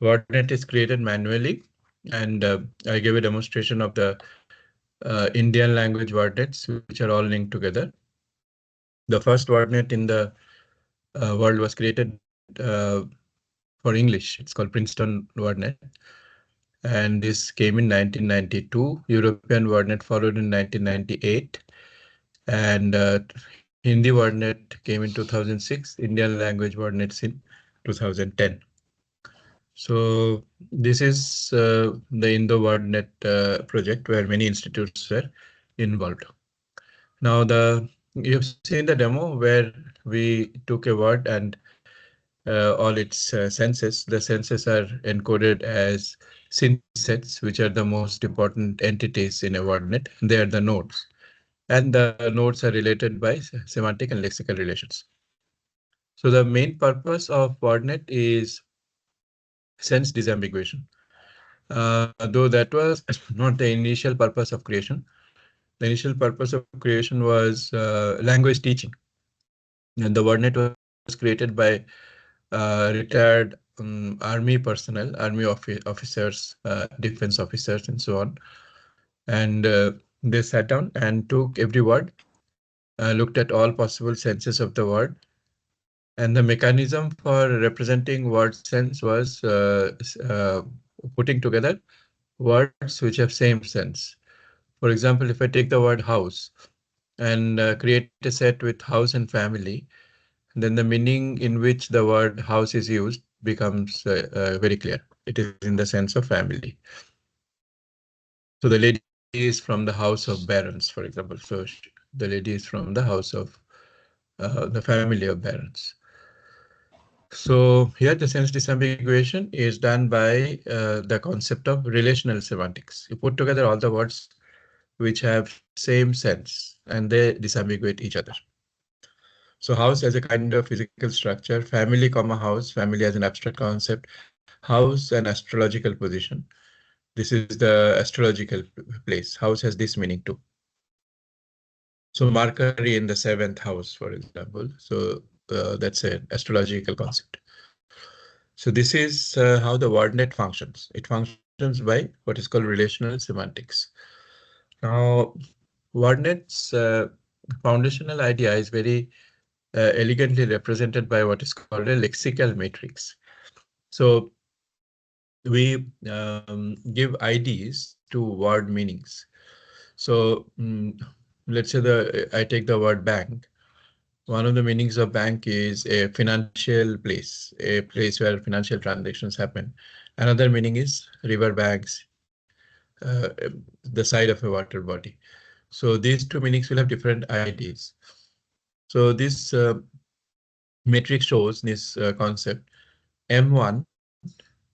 Wordnet is created manually, and I gave a demonstration of the Indian language Wordnets, which are all linked together. The first Wordnet in the world was created for English. It's called Princeton Wordnet. And this came in 1992. European Wordnet followed in 1998. And Hindi Wordnet came in 2006. Indian language Wordnets in 2010. So this is the Indo Wordnet project where many institutes were involved. Now you've seen the demo where we took a word and all its senses. The senses are encoded as synsets, which are the most important entities in a wordnet. They are the nodes, and the nodes are related by semantic and lexical relations. So the main purpose of wordnet is sense disambiguation. Though that was not the initial purpose of creation. The initial purpose of creation was language teaching. And the WordNet was created by retired army personnel, officers, defense officers, and so on. And they sat down and took every word, looked at all possible senses of the word. And the mechanism for representing word sense was putting together words which have same sense. For example, if I take the word house and create a set with house and family, then the meaning in which the word house is used becomes very clear. It is in the sense of family. So the lady is from the house of barons, for example. So the lady is from the house of the family of barons. So here the sense disambiguation is done by the concept of relational semantics. You put together all the words which have same sense and they disambiguate each other. So house as a kind of physical structure, family comma house, family as an abstract concept, house an astrological position. This is the astrological place. House has this meaning too. So Mercury in the 7th house, for example. So that's an astrological concept. So this is how the WordNet functions. It functions by what is called relational semantics. Now, WordNet's foundational idea is very elegantly represented by what is called a lexical matrix. So we give IDs to word meanings. So let's say I take the word bank. One of the meanings of bank is a financial place, a place where financial transactions happen. Another meaning is river banks, the side of a water body. So these two meanings will have different IDs. So this matrix shows this concept. M1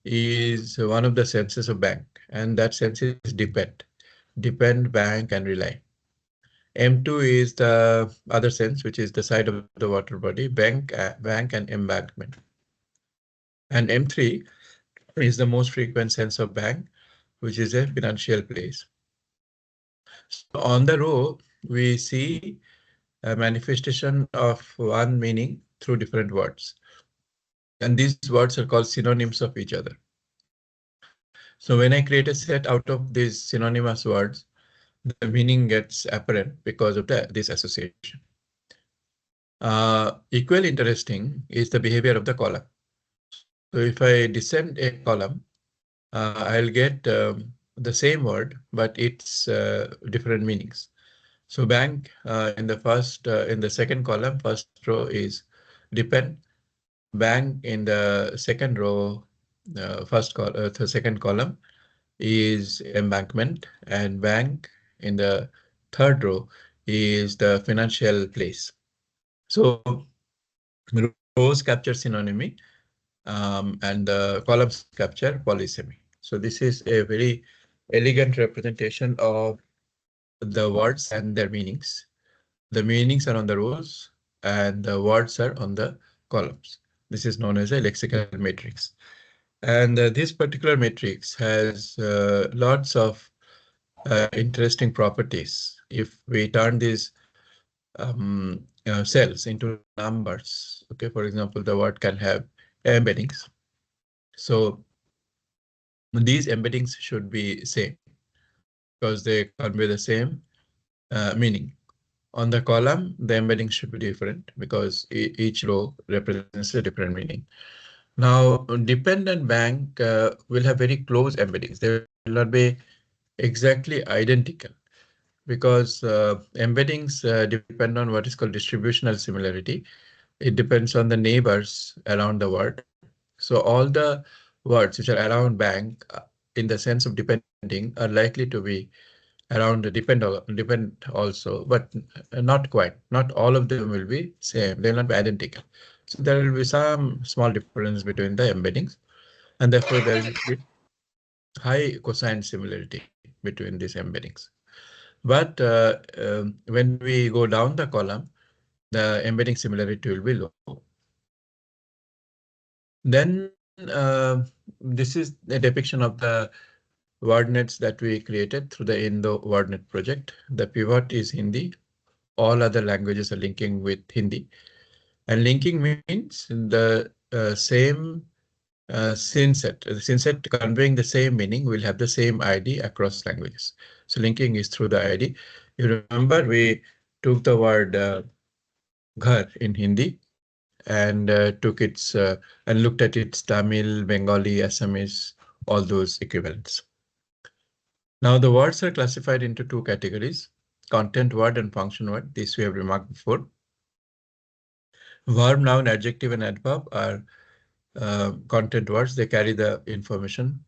is one of the senses of bank, and that sense is depend, bank, and rely. M2 is the other sense, which is the side of the water body, bank and embankment. And M3 is the most frequent sense of bank, which is a financial place. So on the row, we see a manifestation of one meaning through different words. And these words are called synonyms of each other. So when I create a set out of these synonymous words, the meaning gets apparent because of this association. Equally interesting is the behavior of the column. So if I descend a column, I'll get the same word, but it's different meanings. So bank in the second column, first row is depend. Bank in the second row, the second column is embankment, and bank in the third row is the financial place. So rows capture synonymy and the columns capture polysemy. So this is a very elegant representation of the words and their meanings. The meanings are on the rows and the words are on the columns. This is known as a lexical matrix. And this particular matrix has lots of interesting properties. If we turn these cells into numbers, okay, for example, the word can have embeddings. So these embeddings should be same because they convey the same meaning. On the column, the embedding should be different because each row represents a different meaning. Now, dependent bank will have very close embeddings. They will not be exactly identical because embeddings depend on what is called distributional similarity. It depends on the neighbors around the word. So all the words which are around bank in the sense of depending are likely to be around depend also, but not quite. Not all of them will be same. They will not be identical. So there will be some small difference between the embeddings, and therefore there is high cosine similarity between these embeddings. But when we go down the column, the embedding similarity will be low. Then this is a depiction of the Wordnets that we created through the Indo Wordnet project. The pivot is Hindi. All other languages are linking with Hindi. And linking means the same synset. The synset conveying the same meaning will have the same ID across languages. So linking is through the ID. You remember we took the word ghar in Hindi and took its and looked at its Tamil, Bengali, Assamese, all those equivalents. Now the words are classified into two categories: content word and function word. This we have remarked before. Verb, noun, adjective, and adverb are content words. They carry the information,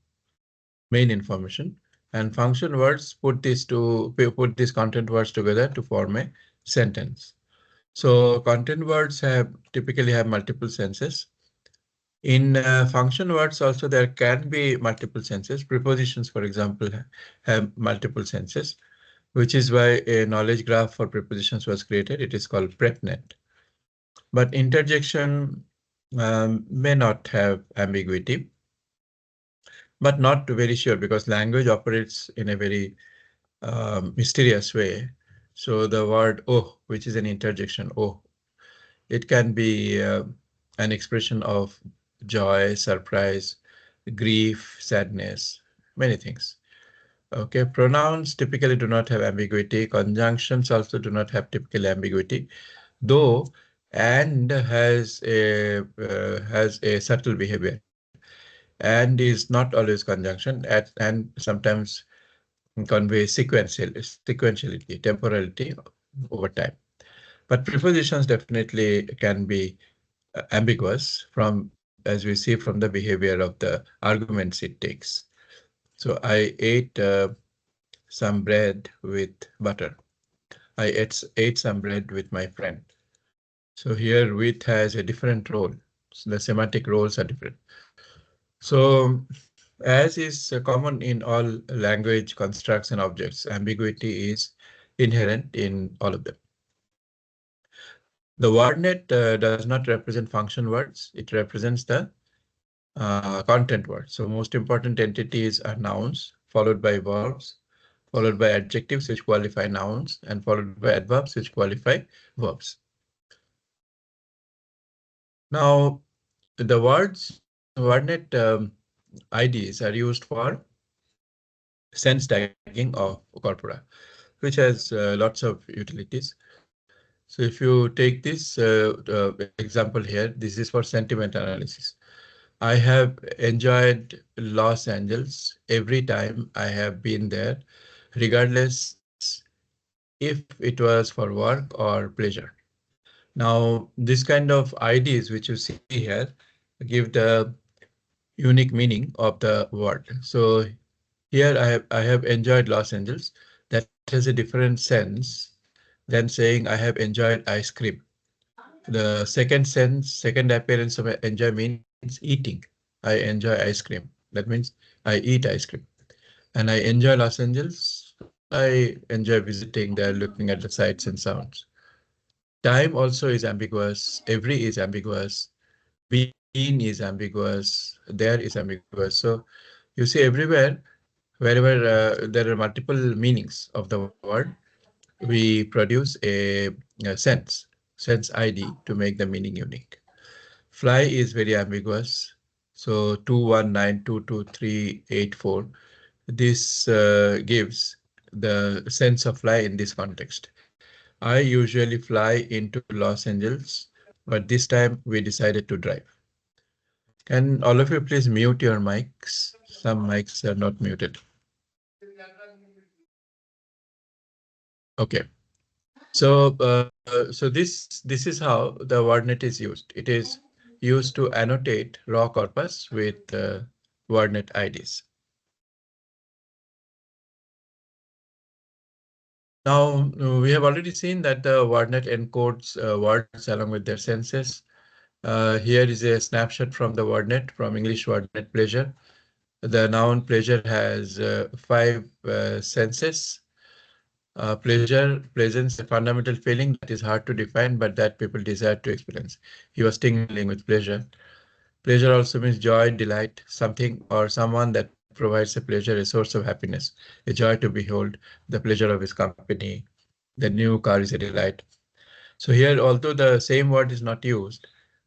main information, and function words put these content words together to form a sentence. So content words typically have multiple senses. In function words also there can be multiple senses. Prepositions, for example, have multiple senses, which is why a knowledge graph for prepositions was created. It is called PrepNet. But interjection may not have ambiguity, but not very sure because language operates in a very mysterious way. So the word oh, which is an interjection, oh, it can be an expression of joy, surprise, grief, sadness, many things. Okay, pronouns typically do not have ambiguity. Conjunctions also do not have typical ambiguity, though and has a subtle behavior and is not always conjunction and sometimes convey sequentiality, temporality over time. But prepositions definitely can be ambiguous as we see from the behavior of the arguments it takes. So I ate some bread with butter. I ate some bread with my friend. So here with has a different role. So the semantic roles are different. So as is common in all language constructs and objects, ambiguity is inherent in all of them. The wordnet does not represent function words. It represents the content words. So most important entities are nouns, followed by verbs, followed by adjectives which qualify nouns, and followed by adverbs which qualify verbs. Now, the wordnet IDs are used for sense tagging of corpora, which has lots of utilities. So if you take this example here, this is for sentiment analysis. I have enjoyed Los Angeles every time I have been there, regardless if it was for work or pleasure. Now, this kind of IDs which you see here give the unique meaning of the word. So here I have enjoyed Los Angeles. That has a different sense than saying I have enjoyed ice cream. The second appearance of enjoy means eating. I enjoy ice cream. That means I eat ice cream. And I enjoy Los Angeles. I enjoy visiting there, looking at the sights and sounds. Time also is ambiguous. Every is ambiguous. Being is ambiguous. There is ambiguous. So you see everywhere, wherever there are multiple meanings of the word, we produce a sense ID to make the meaning unique. Fly is very ambiguous. So 2192238 4. This gives the sense of fly in this context. I usually fly into Los Angeles, but this time we decided to drive. Can all of you please mute your mics? Some mics are not muted. Okay. So this is how the wordnet is used. It is used to annotate raw corpus with wordnet IDs. Now we have already seen that the wordnet encodes words along with their senses. Here is a snapshot from the wordnet, from English wordnet pleasure. The noun pleasure has 5 senses. Pleasure presents a fundamental feeling that is hard to define, but that people desire to experience. He was tingling with pleasure. Pleasure also means joy, delight, something or someone that provides a pleasure, a source of happiness, a joy to behold, the pleasure of his company. The new car is a delight. So here, although the same word is not used,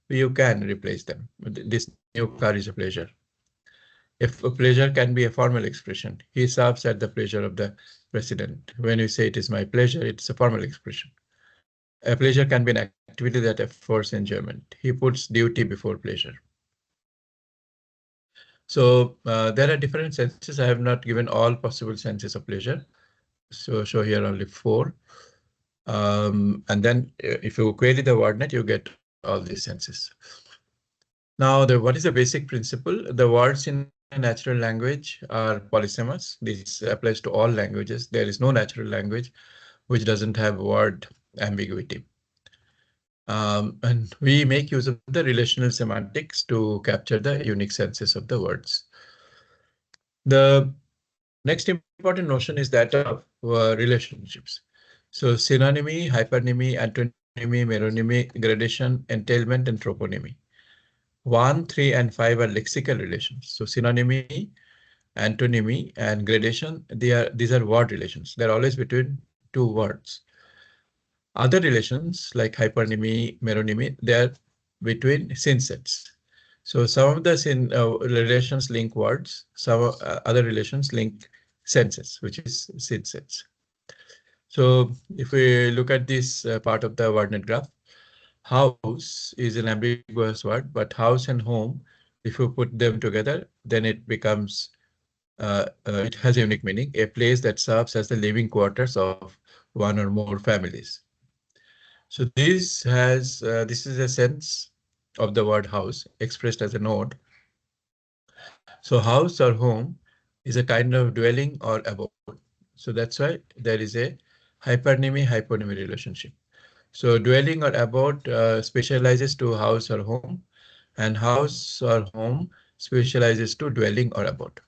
you can replace them. This new car is a pleasure. If a pleasure can be a formal expression, he serves at the pleasure of the president. When you say it is my pleasure, it's a formal expression. A pleasure can be an activity that affords enjoyment. He puts duty before pleasure. So there are different senses. I have not given all possible senses of pleasure. So show here only 4. And then if you query the wordnet, you get all these senses. Now, what is the basic principle? The words in a natural language are polysemous. This applies to all languages. There is no natural language which doesn't have word ambiguity. And we make use of the relational semantics to capture the unique senses of the words. The next important notion is that of relationships. So synonymy, hypernymy, antonymy, meronymy, gradation, entailment, and troponymy. 1, 3, and 5 are lexical relations. So synonymy, antonymy, and gradation, these are word relations. They're always between 2 words. Other relations like hypernymy, meronymy, they are between synsets. So some of the relations link words, some other relations link senses, which is synsets. So if we look at this part of the wordnet graph, house is an ambiguous word, but house and home, if you put them together, then it becomes, it has a unique meaning, a place that serves as the living quarters of 1 or more families. So this is a sense of the word house expressed as a node. So house or home is a kind of dwelling or abode. So that's why there is a hypernymy relationship. So dwelling or abode specializes to house or home, and house or home specializes to dwelling or abode.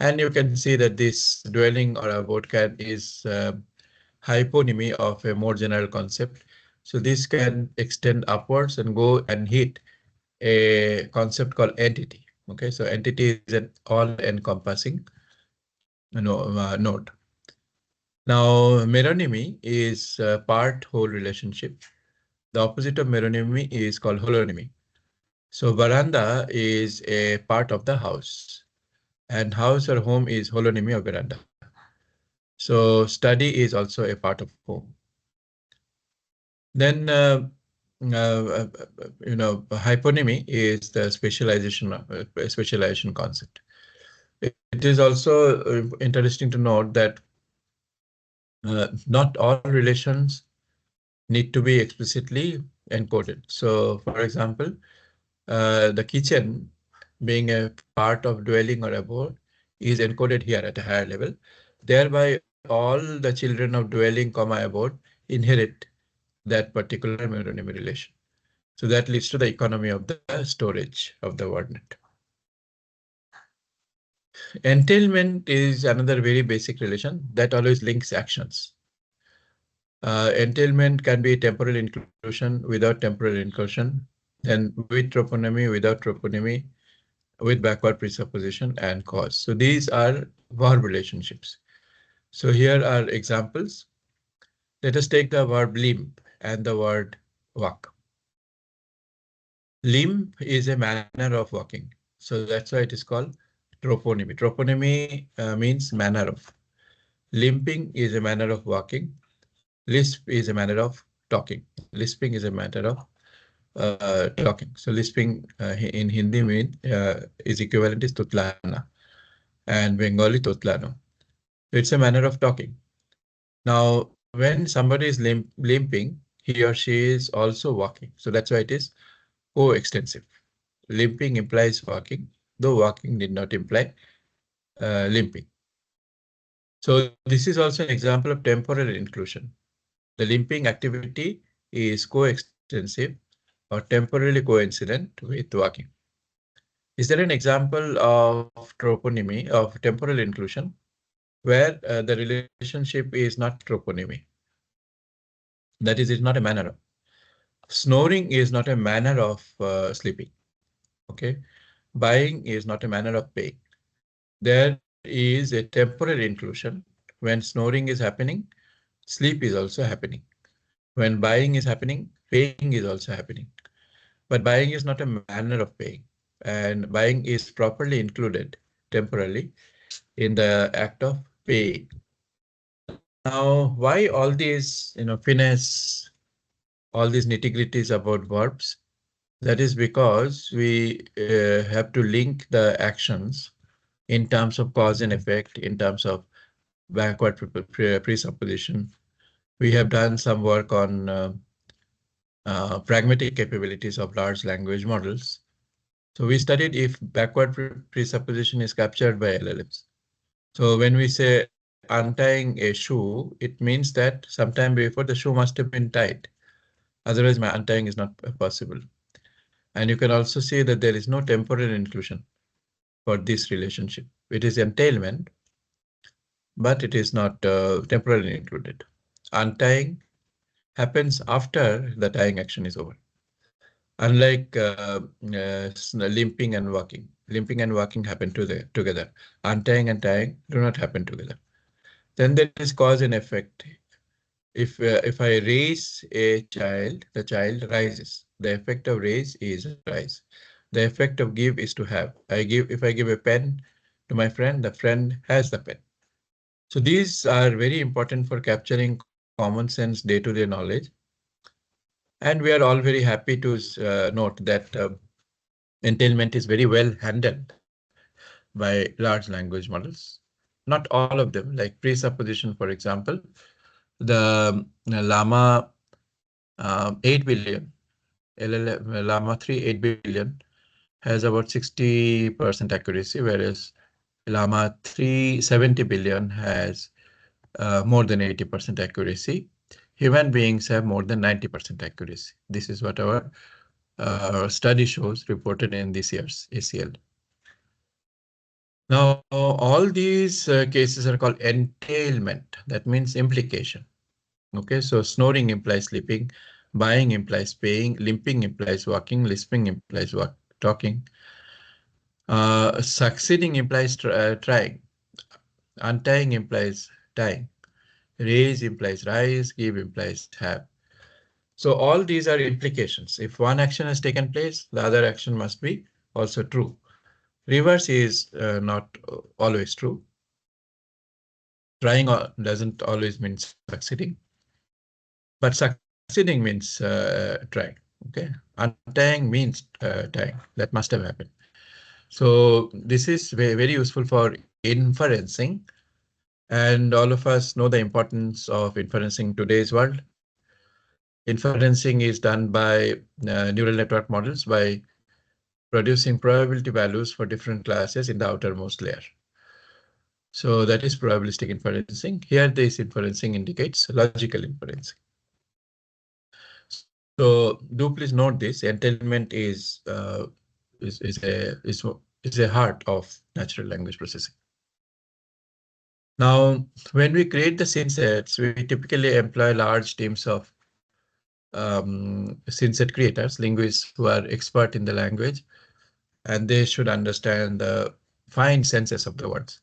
And you can see that this dwelling or abode is hyponymy of a more general concept. So this can extend upwards and go and hit a concept called entity. Okay, so entity is an all-encompassing node. Now, meronymy is a part-whole relationship. The opposite of meronymy is called holonymy. So veranda is a part of the house, and house or home is holonymy of veranda. So study is also a part of home. Then hyponymy is the specialization concept. It is also interesting to note that not all relations need to be explicitly encoded. So, for example, the kitchen being a part of dwelling or abode is encoded here at a higher level. Thereby, all the children of dwelling, abode inherit that particular meronymy relation. So that leads to the economy of the storage of the wordnet. Entailment is another very basic relation that always links actions. Entailment can be temporal inclusion, without temporal inclusion, and with troponymy, without troponymy, with backward presupposition and cause. So these are verb relationships. So here are examples. Let us take the verb limp and the word walk. Limp is a manner of walking. So that's why it is called troponymy. Troponymy means manner of. Limping is a manner of walking. Lisp is a manner of talking. Lisping is a matter of talking. So lisping in Hindi is equivalent is tutlana and Bengali tutlano. It's a manner of talking. Now, when somebody is limping, he or she is also walking. So that's why it is coextensive. Limping implies walking, though walking did not imply limping. So this is also an example of temporal inclusion. The limping activity is coextensive or temporally coincident with walking. Is there an example of troponymy, of temporal inclusion, where the relationship is not troponymy? That is, it's not a manner of. Snoring is not a manner of sleeping. Okay. Buying is not a manner of paying. There is a temporal inclusion. When snoring is happening, sleep is also happening. When buying is happening, paying is also happening. But buying is not a manner of paying. And buying is properly included temporarily in the act of paying. Now, why all these, finesse, all these nitty-gritties about verbs? That is because we have to link the actions in terms of cause and effect, in terms of backward presupposition. We have done some work on pragmatic capabilities of large language models. So we studied if backward presupposition is captured by LLMs. So when we say untying a shoe, it means that sometime before the shoe must have been tied. Otherwise, my untying is not possible. And you can also see that there is no temporal inclusion for this relationship. It is entailment, but it is not temporarily included. Untying happens after the tying action is over. Unlike limping and walking. Limping and walking happen together. Untying and tying do not happen together. Then there is cause and effect. If I raise a child, the child rises. The effect of raise is rise. The effect of give is to have. If I give a pen to my friend, the friend has the pen. So these are very important for capturing common sense day-to-day knowledge. And we are all very happy to note that entailment is very well handled by large language models. Not all of them, like presupposition, for example, the Llama 8 billion, Llama 3, 8 billion has about 60% accuracy, whereas Llama 370 billion has more than 80% accuracy. Human beings have more than 90% accuracy. This is what our study shows reported in this year's ACL. Now, all these cases are called entailment. That means implication. Okay, so snoring implies sleeping, buying implies paying, limping implies walking, lisping implies talking. Succeeding implies trying, untying implies tying, raise implies rise, give implies have. So all these are implications. If one action has taken place, the other action must be also true. Reverse is not always true. Trying doesn't always mean succeeding, but succeeding means trying. Okay, untying means tying. That must have happened. So this is very useful for inferencing, and all of us know the importance of inferencing in today's world. Inferencing is done by neural network models by producing probability values for different classes in the outermost layer. So that is probabilistic inferencing. Here, this inferencing indicates logical inferencing. So do please note this: entailment is a heart of natural language processing. Now, when we create the scene sets, we typically employ large teams of scene set creators, linguists who are expert in the language, and they should understand the fine senses of the words.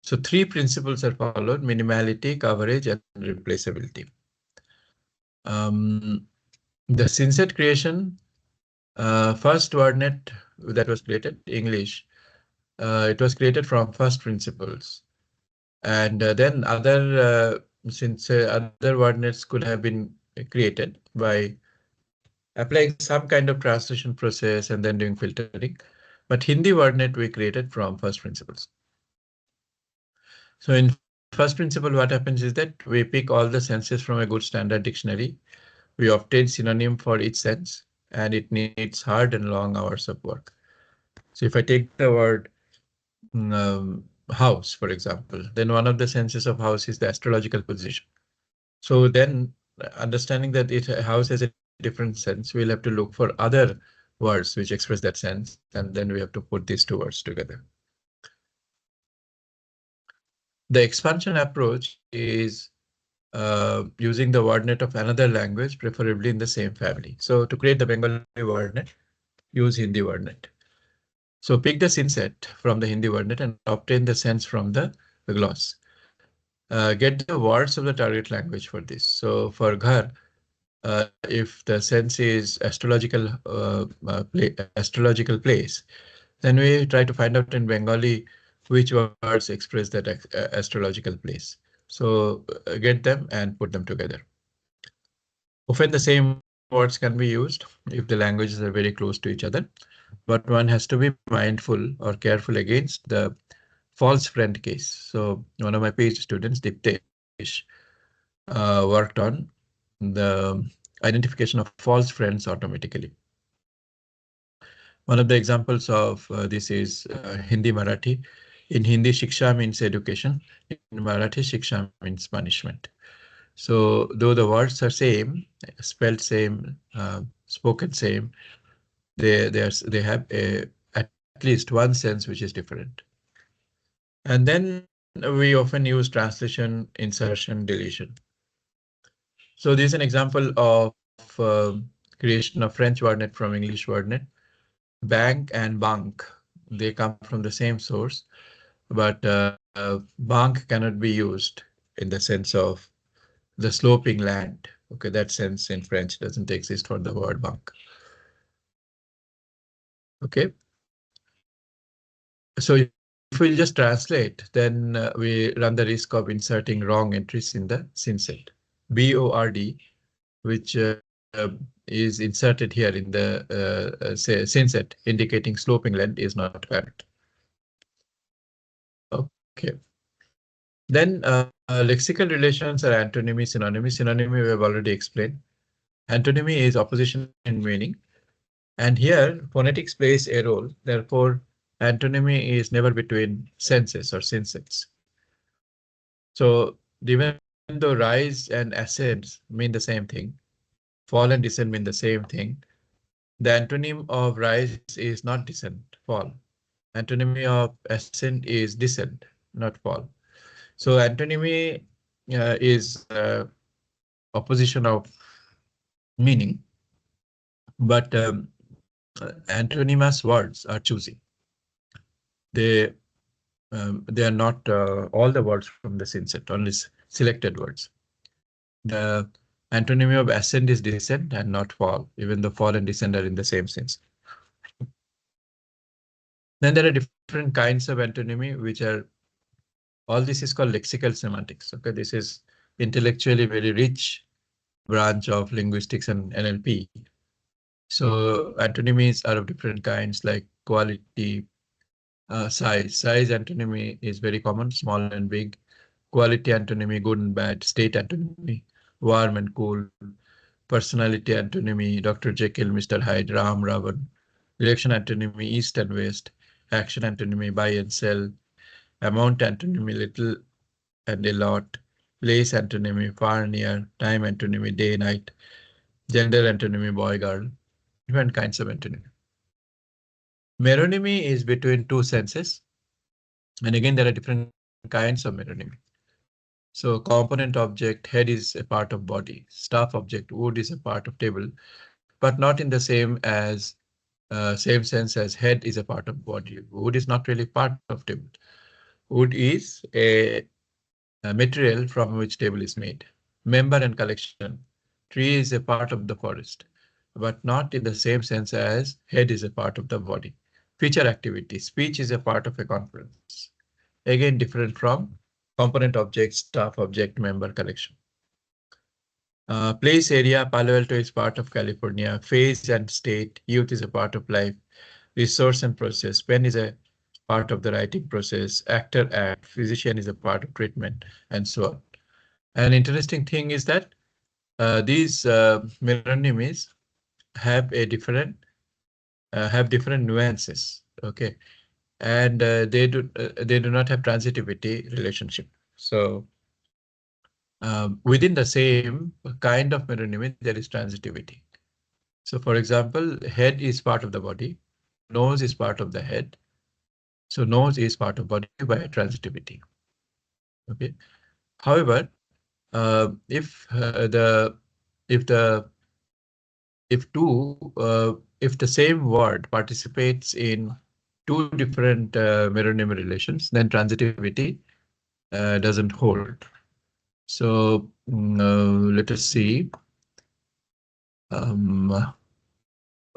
So three principles are followed: minimality, coverage, and replaceability. The scene set creation First Wordnet that was created, English, it was created from first principles. And then since other Wordnets could have been created by applying some kind of translation process and then doing filtering. But Hindi Wordnet we created from first principles. So in first principle, what happens is that we pick all the senses from a good standard dictionary. We obtain synonym for each sense, and it needs hard and long hours of work. So if I take the word house, for example, then one of the senses of house is the astrological position. So then understanding that house has a different sense, we'll have to look for other words which express that sense, and then we have to put these two words together. The expansion approach is using the wordnet of another language, preferably in the same family. So to create the Bengali wordnet, use Hindi wordnet. So pick the synset from the Hindi wordnet and obtain the sense from the gloss. Get the words of the target language for this. So for ghar, if the sense is astrological place, then we try to find out in Bengali which words express that astrological place. So get them and put them together. Often the same words can be used if the languages are very close to each other, but one has to be mindful or careful against the false friend case. So one of my PhD students, Diptesh, worked on the identification of false friends automatically. One of the examples of this is Hindi Marathi. In Hindi, Shiksha means education. In Marathi, Shiksha means punishment. So though the words are same, spelled same, spoken same, they have at least one sense which is different. And then we often use translation, insertion, deletion. So this is an example of creation of French wordnet from English wordnet. Bank and bank, they come from the same source, but bank cannot be used in the sense of the sloping land. Okay, that sense in French doesn't exist for the word bank. Okay, so if we just translate, then we run the risk of inserting wrong entries in the synset. BORD, which is inserted here in the synset, indicating sloping land, is not correct. Okay. Then lexical relations are antonymy, synonymy. Synonymy we have already explained. Antonymy is opposition in meaning. And here phonetics plays a role. Therefore, antonymy is never between senses or synsets. So even though rise and ascend mean the same thing, fall and descend mean the same thing, the antonym of rise is not descent, fall. Antonymy of ascent is descent, not fall. So antonymy is opposition of meaning, but antonymous words are choosy. They are not all the words from the synset, only selected words. The antonymy of ascend is descent and not fall, even though fall and descent are in the same sense. Then there are different kinds of antonymy, which are all this is called lexical semantics. Okay, this is intellectually very rich branch of linguistics and NLP. So antonymies are of different kinds, like quality, size. Size antonymy is very common, small and big. Quality antonymy, good and bad. State antonymy, warm and cool. Personality antonymy, Dr. Jekyll, Mr. Hyde, Ram, Ravan. Direction antonymy, east and west. Action antonymy, buy and sell. Amount antonymy, little and a lot. Place antonymy, far, near. Time antonymy, day, night. Gender antonymy, boy, girl. Different kinds of antonymy. Meronymy is between two senses. And again, there are different kinds of meronymy. So component object, head is a part of body. Staff object, wood is a part of table, but not in the same sense as head is a part of body. Wood is not really part of table. Wood is a material from which table is made. Member and collection. Tree is a part of the forest. but not in the same sense as head is a part of the body. Feature activity, speech is a part of a conference. Again, different from component object, staff object, member collection. Place area, Palo Alto is part of California. Phase and state, youth is a part of life. Resource and process, pen is a part of the writing process. Actor act, physician is a part of treatment, and so on. An interesting thing is that these meronymies have a different different nuances. Okay, and they do not have transitivity relationship. So within the same kind of meronymy, there is transitivity. So, for example, head is part of the body, nose is part of the head. So, nose is part of body by transitivity. Okay. However, if the if the same word participates in two different meronymy relations, then transitivity doesn't hold. So let us see.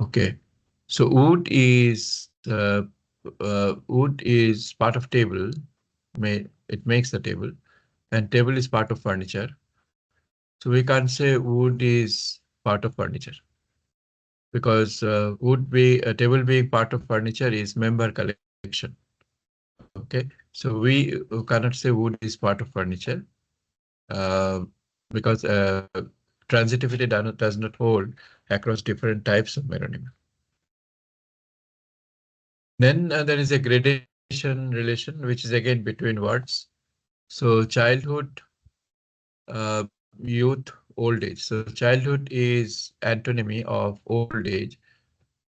Okay, so wood is part of table. It makes the table, and table is part of furniture. So we can't say wood is part of furniture because table being part of furniture is member collection. Okay, so we cannot say wood is part of furniture uh, because transitivity does not hold across different types of meronymy. Then there is a gradation relation, which is again between words. So childhood, youth, old age. So childhood is antonymy of old age,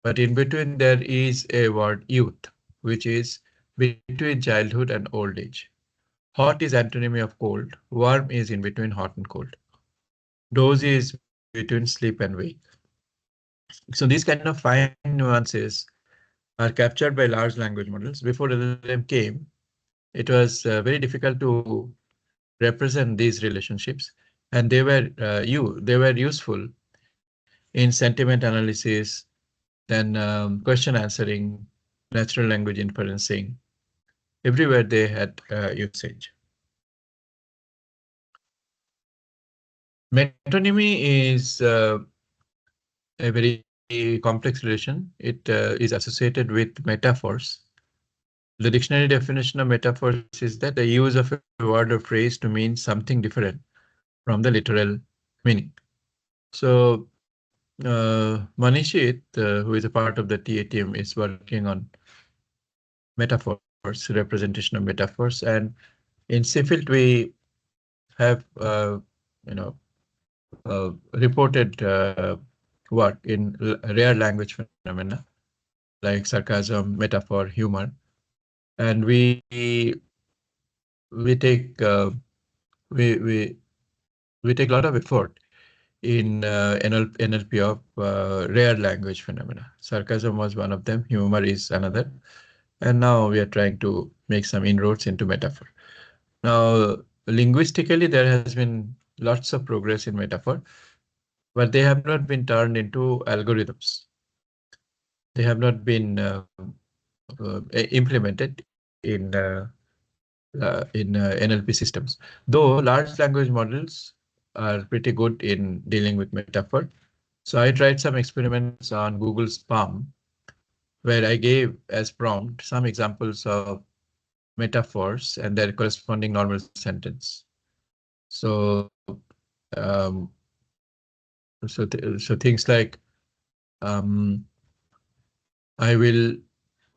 but in between there is a word youth, which is between childhood and old age. Hot is antonymy of cold. Warm is in between hot and cold. Doze is between sleep and wake. So these kind of fine nuances are captured by large language models. Before LLM came, it was very difficult to represent these relationships, and they were useful in sentiment analysis, then question answering, natural language inferencing. Everywhere they had usage. Metonymy is a very complex relation. It is associated with metaphors. The dictionary definition of metaphors is that the use of a word or phrase to mean something different from the literal meaning. So Manishit, who is a part of the TA team, is working on metaphors, representation of metaphors, and in CFILT we have reported what in rare language phenomena like sarcasm, metaphor, humor, and we take we take a lot of effort in NLP of rare language phenomena. Sarcasm was one of them, humor is another, and now we are trying to make some inroads into metaphor. Now, linguistically, there has been lots of progress in metaphor, but they have not been turned into algorithms. They have not been implemented in NLP systems. Though large language models are pretty good in dealing with metaphor. So I tried some experiments on Google's Palm, where I gave as prompt some examples of metaphors and their corresponding normal sentence. So um, so things like I will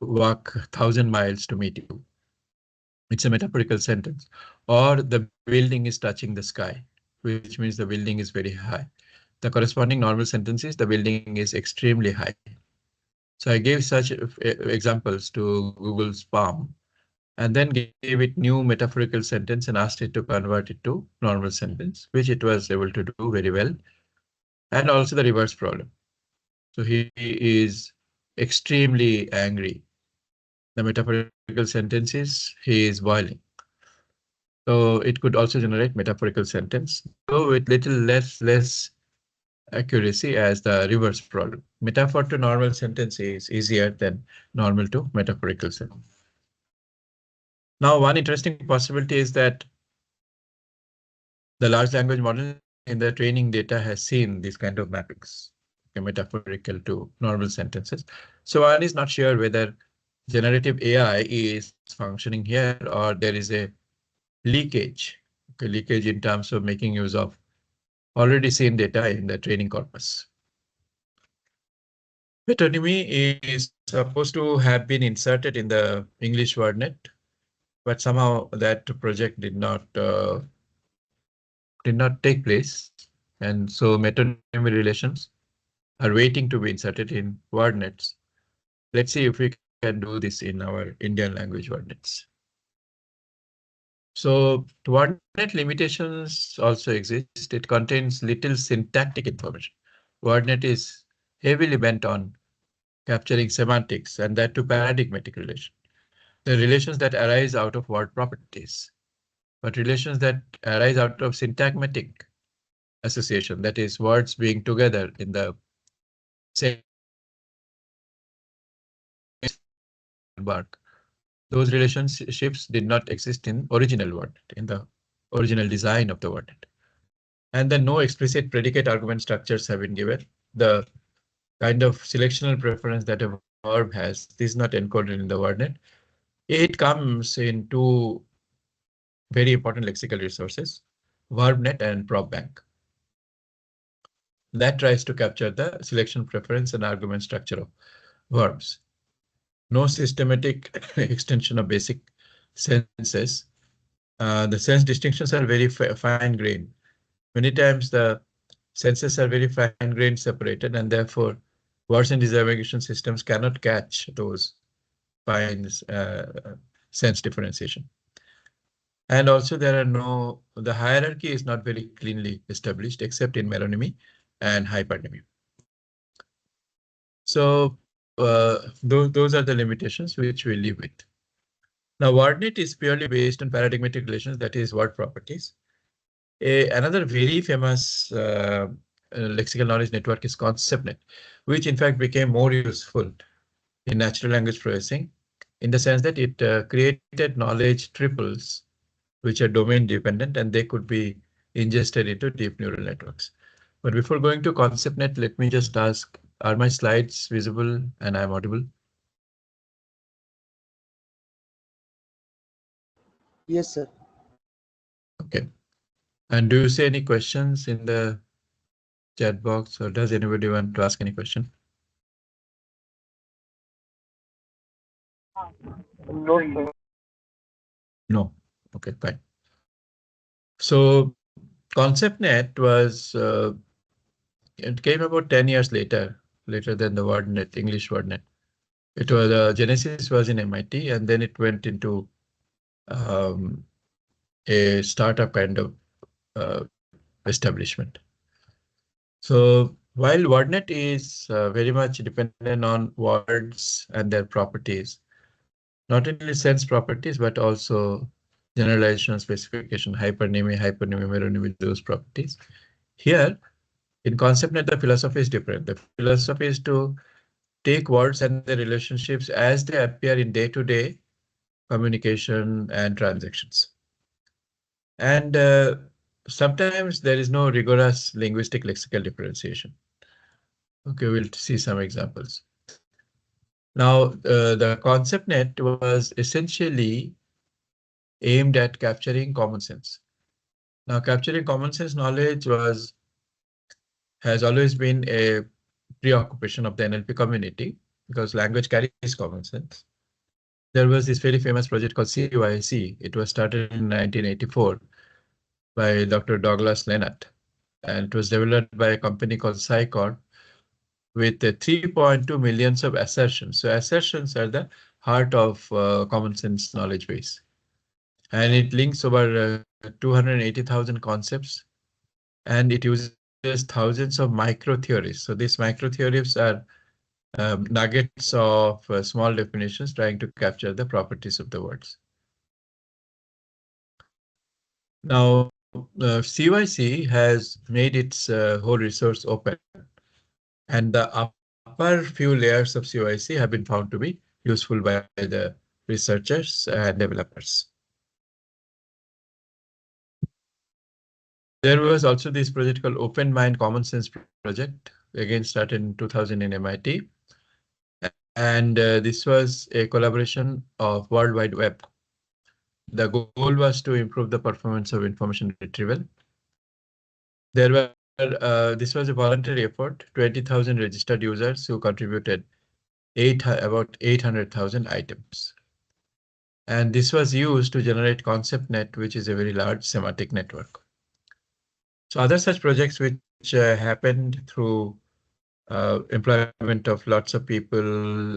walk 1,000 miles to meet you. It's a metaphorical sentence. Or the building is touching the sky, which means the building is very high. The corresponding normal sentence is the building is extremely high. So I gave such examples to Google's Palm and then gave it new metaphorical sentence and asked it to convert it to normal sentence, which it was able to do very well. And also the reverse problem. So he is extremely angry. The metaphorical sentence is he is boiling. So it could also generate metaphorical sentence, though with little less accuracy as the reverse problem. Metaphor to normal sentence is easier than normal to metaphorical sentence. Now, one interesting possibility is that the large language model in the training data has seen these kind of mappings, okay, metaphorical to normal sentences. So one is not sure whether generative AI is functioning here or there is a leakage, okay, leakage in terms of making use of already seen data in the training corpus. Metonymy is supposed to have been inserted in the English Wordnet, but somehow that project did not take place, and so metonymy relations are waiting to be inserted in Wordnets. Let's see if we can do this in our Indian language Wordnets. So Wordnet limitations also exist. It contains little syntactic information. Wordnet is heavily bent on capturing semantics and that to paradigmatic relation. The relations that arise out of word properties, but relations that arise out of syntagmatic association, that is words being together in the same bark. Those relationships did not exist in original Wordnet, in the original design of the Wordnet. And then no explicit predicate argument structures have been given. The kind of selectional preference that a verb has, this is not encoded in the Wordnet. It comes in two very important lexical resources, VerbNet and PropBank. That tries to capture the selection preference and argument structure of verbs. No systematic extension of basic senses. The sense distinctions are very fine-grained. Many times the senses are very fine-grained separated, and therefore words and disaggregation systems cannot catch those fine sense differentiation. And also the hierarchy is not very cleanly established except in meronymy and hypernymy. So those are the limitations which we live with. Now, Wordnet is purely based on paradigmatic relations, that is word properties. Another very famous lexical knowledge network is ConceptNet, which in fact became more useful in natural language processing in the sense that it created knowledge triples which are domain dependent and they could be ingested into deep neural networks. But before going to ConceptNet, let me just ask, are my slides visible and I'm audible? Yes, sir. Okay. And do you see any questions in the chat box, or does anybody want to ask any question? No, sir. No. Okay, fine. So ConceptNet was, it came about 10 years later than the Wordnet, English Wordnet. It was, Genesis was in MIT, and then it went into a startup kind of establishment. So while Wordnet is very much dependent on words and their properties, not only sense properties, but also generalization, specification, hypernymy, meronymy, those properties. Here, in ConceptNet, the philosophy is different. The philosophy is to take words and their relationships as they appear in day-to-day communication and transactions. And sometimes there is no rigorous linguistic lexical differentiation. Okay, we'll see some examples. Now, the ConceptNet was essentially aimed at capturing common sense. Now, capturing common sense knowledge has always been a preoccupation of the NLP community because language carries common sense. There was this very famous project called CYC. It was started in 1984 by Dr. Douglas Lennart, and it was developed by a company called Psycorp with 3.2 millions of assertions. So assertions are the heart of common sense knowledge base. And it links over 280,000 concepts, and it uses thousands of micro theories. So these micro theories are nuggets of small definitions trying to capture the properties of the words. Now, CYC has made its whole resource open, and the upper few layers of CYC have been found to be useful by the researchers and developers. There was also this project called Open Mind Common Sense project, again started in 2000 in MIT. And this was a collaboration of World Wide Web. The goal was to improve the performance of information retrieval. This was a voluntary effort, 20,000 registered users who contributed about 800,000 items. And this was used to generate ConceptNet, which is a very large semantic network. So other such projects which happened through employment of lots of people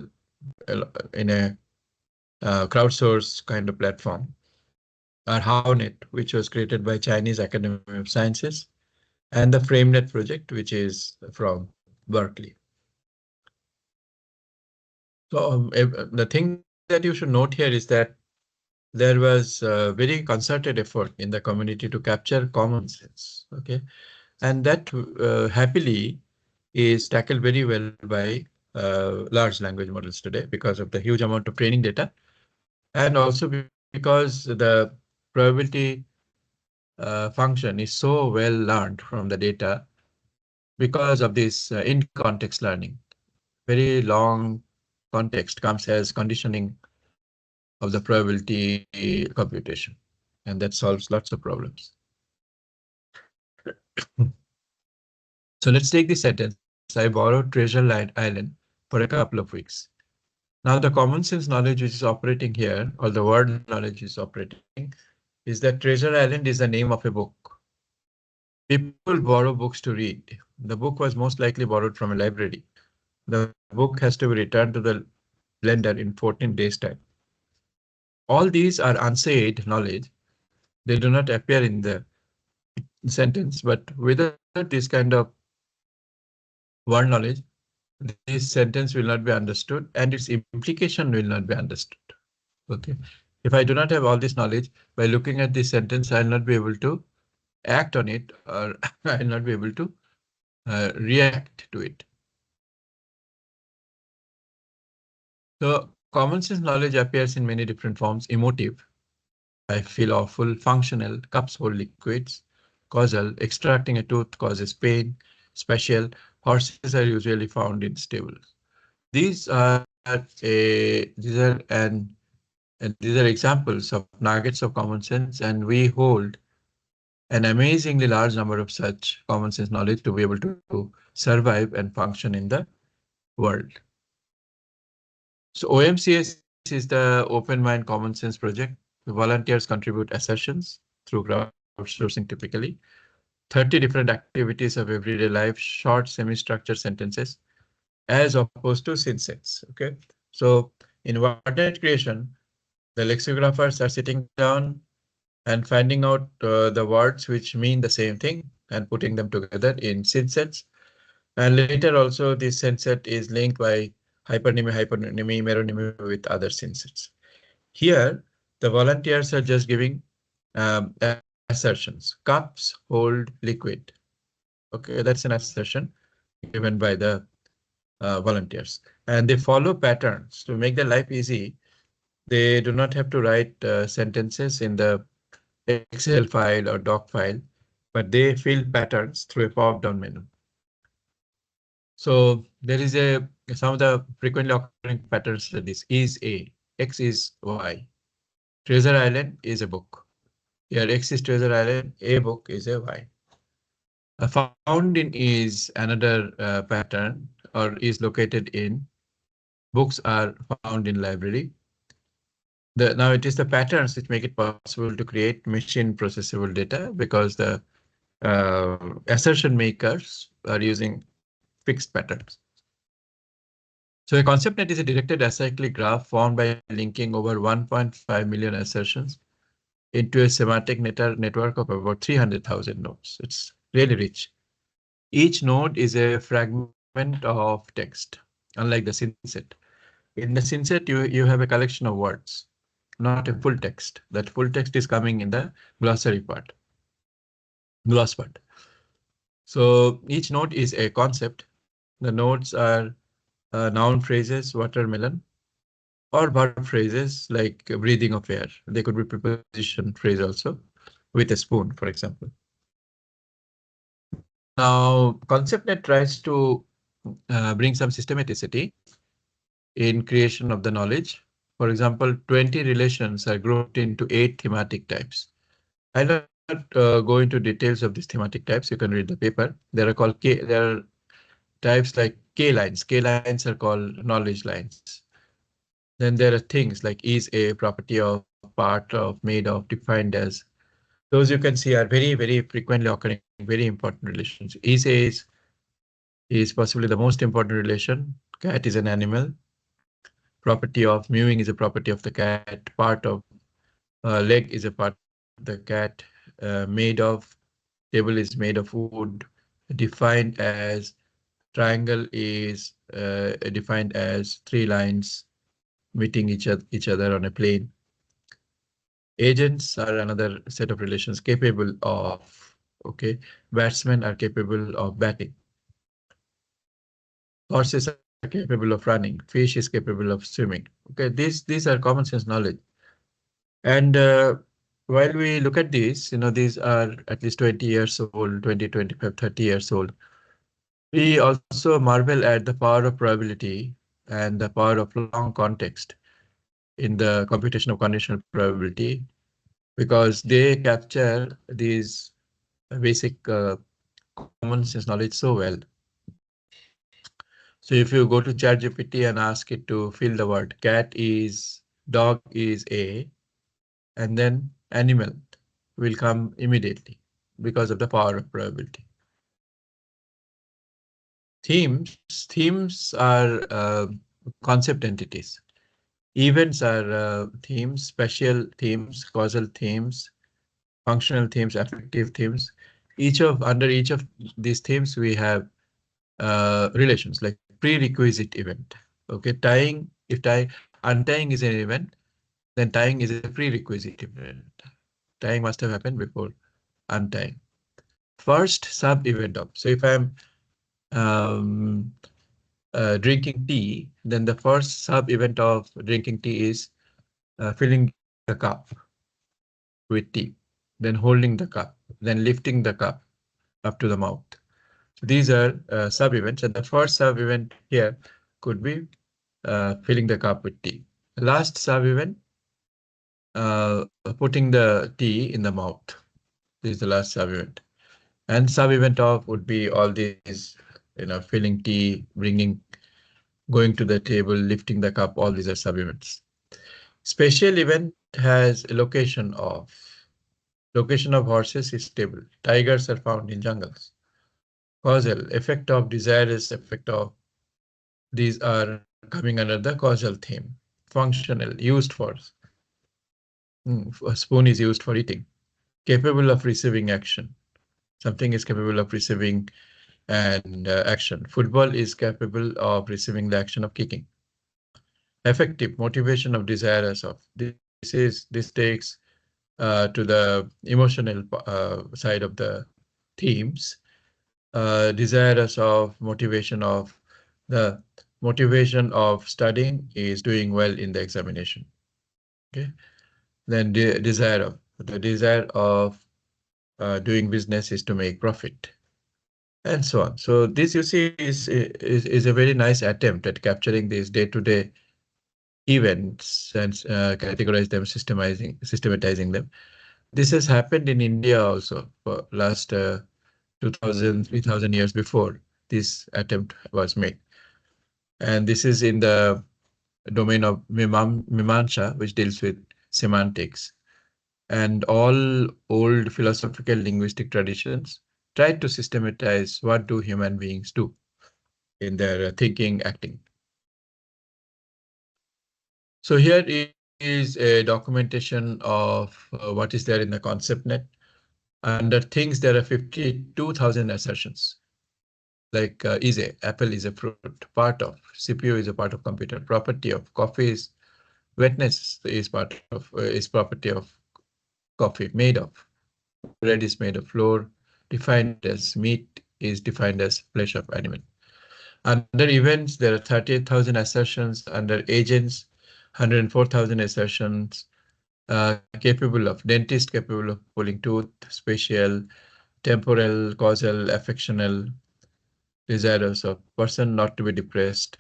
in a crowdsourced kind of platform are HowNet, which was created by Chinese Academy of Sciences, and the FrameNet project, which is from Berkeley. So the thing that you should note here is that there was a very concerted effort in the community to capture common sense. Okay, and that happily is tackled very well by large language models today because of the huge amount of training data, and also because the probability function is so well learned from the data because of this in-context learning. Very long context comes as conditioning of the probability computation, and that solves lots of problems. So let's take this sentence. I borrowed Treasure Island for a couple of weeks. Now the common sense knowledge which is operating here, or the word knowledge is operating, is that Treasure Island is the name of a book. People borrow books to read. The book was most likely borrowed from a library. The book has to be returned to the lender in 14 days' time. All these are unsaid knowledge. They do not appear in the sentence, but without this kind of word knowledge, this sentence will not be understood and its implication will not be understood. Okay. If I do not have all this knowledge, by looking at this sentence, I'll not be able to act on it, or I'll not be able to react to it. So common sense knowledge appears in many different forms: emotive, I feel awful; functional, cups hold liquids; causal, extracting a tooth causes pain; spatial, horses are usually found in stables. These are these are examples of nuggets of common sense, and we hold an amazingly large number of such common sense knowledge to be able to survive and function in the world. So OMCS is the Open Mind Common Sense project. The volunteers contribute assertions through crowdsourcing typically. 30 different activities of everyday life, short semi-structured sentences, as opposed to synsets. Okay, so in Wordnet creation, the lexicographers are sitting down and finding out the words which mean the same thing and putting them together in synsets. And later also this synset is linked by hypernymy, meronymy with other synsets. Here, the volunteers are just giving assertions. Cups hold liquid. Okay, that's an assertion given by the volunteers. And they follow patterns to make their life easy. They do not have to write sentences in the Excel file or doc file, but they fill patterns through a pop-down menu. So there is some of the frequently occurring patterns that is A, X is Y. Treasure Island is a book. Here X is Treasure Island, a book is a Y. Found in is another pattern, or is located in. Books are found in library. Now it is the patterns which make it possible to create machine processable data, because the assertion makers are using fixed patterns. So a concept net is a directed acyclic graph formed by linking over 1.5 million assertions into a semantic network of about 300,000 nodes. It's really rich. Each node is a fragment of text, unlike the synset. In the synset, you have a collection of words, not a full text. That full text is coming in the glossary part. gloss part. So each node is a concept. The nodes are noun phrases, watermelon, or verb phrases like breathing of air. They could be preposition phrase also, with a spoon, for example. Now, ConceptNet tries to bring some systematicity in creation of the knowledge. For example, 20 relations are grouped into 8 thematic types. I'll not go into details of these thematic types. You can read the paper. There are called K. There are types like K lines. K lines are called knowledge lines. Then there are things like is a, property of, part of, made of, defined as. Those you can see are very, very frequently occurring, very important relations. Is possibly the most important relation. Cat is an animal. Property of mewing is a property of the cat. Part of leg is a part of the cat. Made of table is made of wood. Defined as triangle is defined as 3 lines meeting each other on a plane. Agents are another set of relations capable of, okay, batsmen are capable of batting. Horses are capable of running. Fish is capable of swimming. Okay, these are common sense knowledge. And while we look at these, these are at least 20 years old, 20, 25, 30 years old. We also marvel at the power of probability and the power of long context in the computation of conditional probability, because they capture these basic common sense knowledge so well. So if you go to ChatGPT and ask it to fill the word dog is a, and then animal will come immediately because of the power of probability. Themes are concept entities. Events are themes, special themes, causal themes, functional themes, affective themes. Under each of these themes, we have relations like prerequisite event. Okay, untying is an event, then tying is a prerequisite event. Tying must have happened before untying. First sub event of. So if I'm um, drinking tea, then the first sub event of drinking tea is filling the cup with tea, then holding the cup, then lifting the cup up to the mouth. These are sub events, and the first sub event here could be filling the cup with tea. Last sub event, putting the tea in the mouth. This is the last sub event. And sub event of would be all these, filling tea, going to the table, lifting the cup. All these are sub events. Special event has a location of horses is stable. Tigers are found in jungles. Causal effect of desirous effect of. These are coming under the causal theme. Functional used for. A spoon is used for eating. Capable of receiving action. Something is capable of receiving and action. Football is capable of receiving the action of kicking. Affective motivation of desirous of. This takes to the emotional side of the themes. Desirous of motivation of the motivation of studying is doing well in the examination. Okay, then the desire of doing business is to make profit, and so on. So this, you see, is a very nice attempt at capturing these day-to-day events and categorize them, systematizing them. This has happened in India also for last 2000, 3000 years before this attempt was made. And this is in the domain of Mimamsa, which deals with semantics. And all old philosophical linguistic traditions tried to systematize what do human beings do in their thinking, acting. So here is a documentation of what is there in the concept net. Under things, there are 52,000 assertions. Like apple is a fruit, part of CPU is a part of computer, property of coffee is wetness is property of coffee, made of bread is made of flour, defined as meat is defined as flesh of animal. Under events, there are 38,000 assertions. Under agents, 104,000 assertions capable of dentist capable of pulling tooth, spatial, temporal, causal, affectional, desirous of person not to be depressed.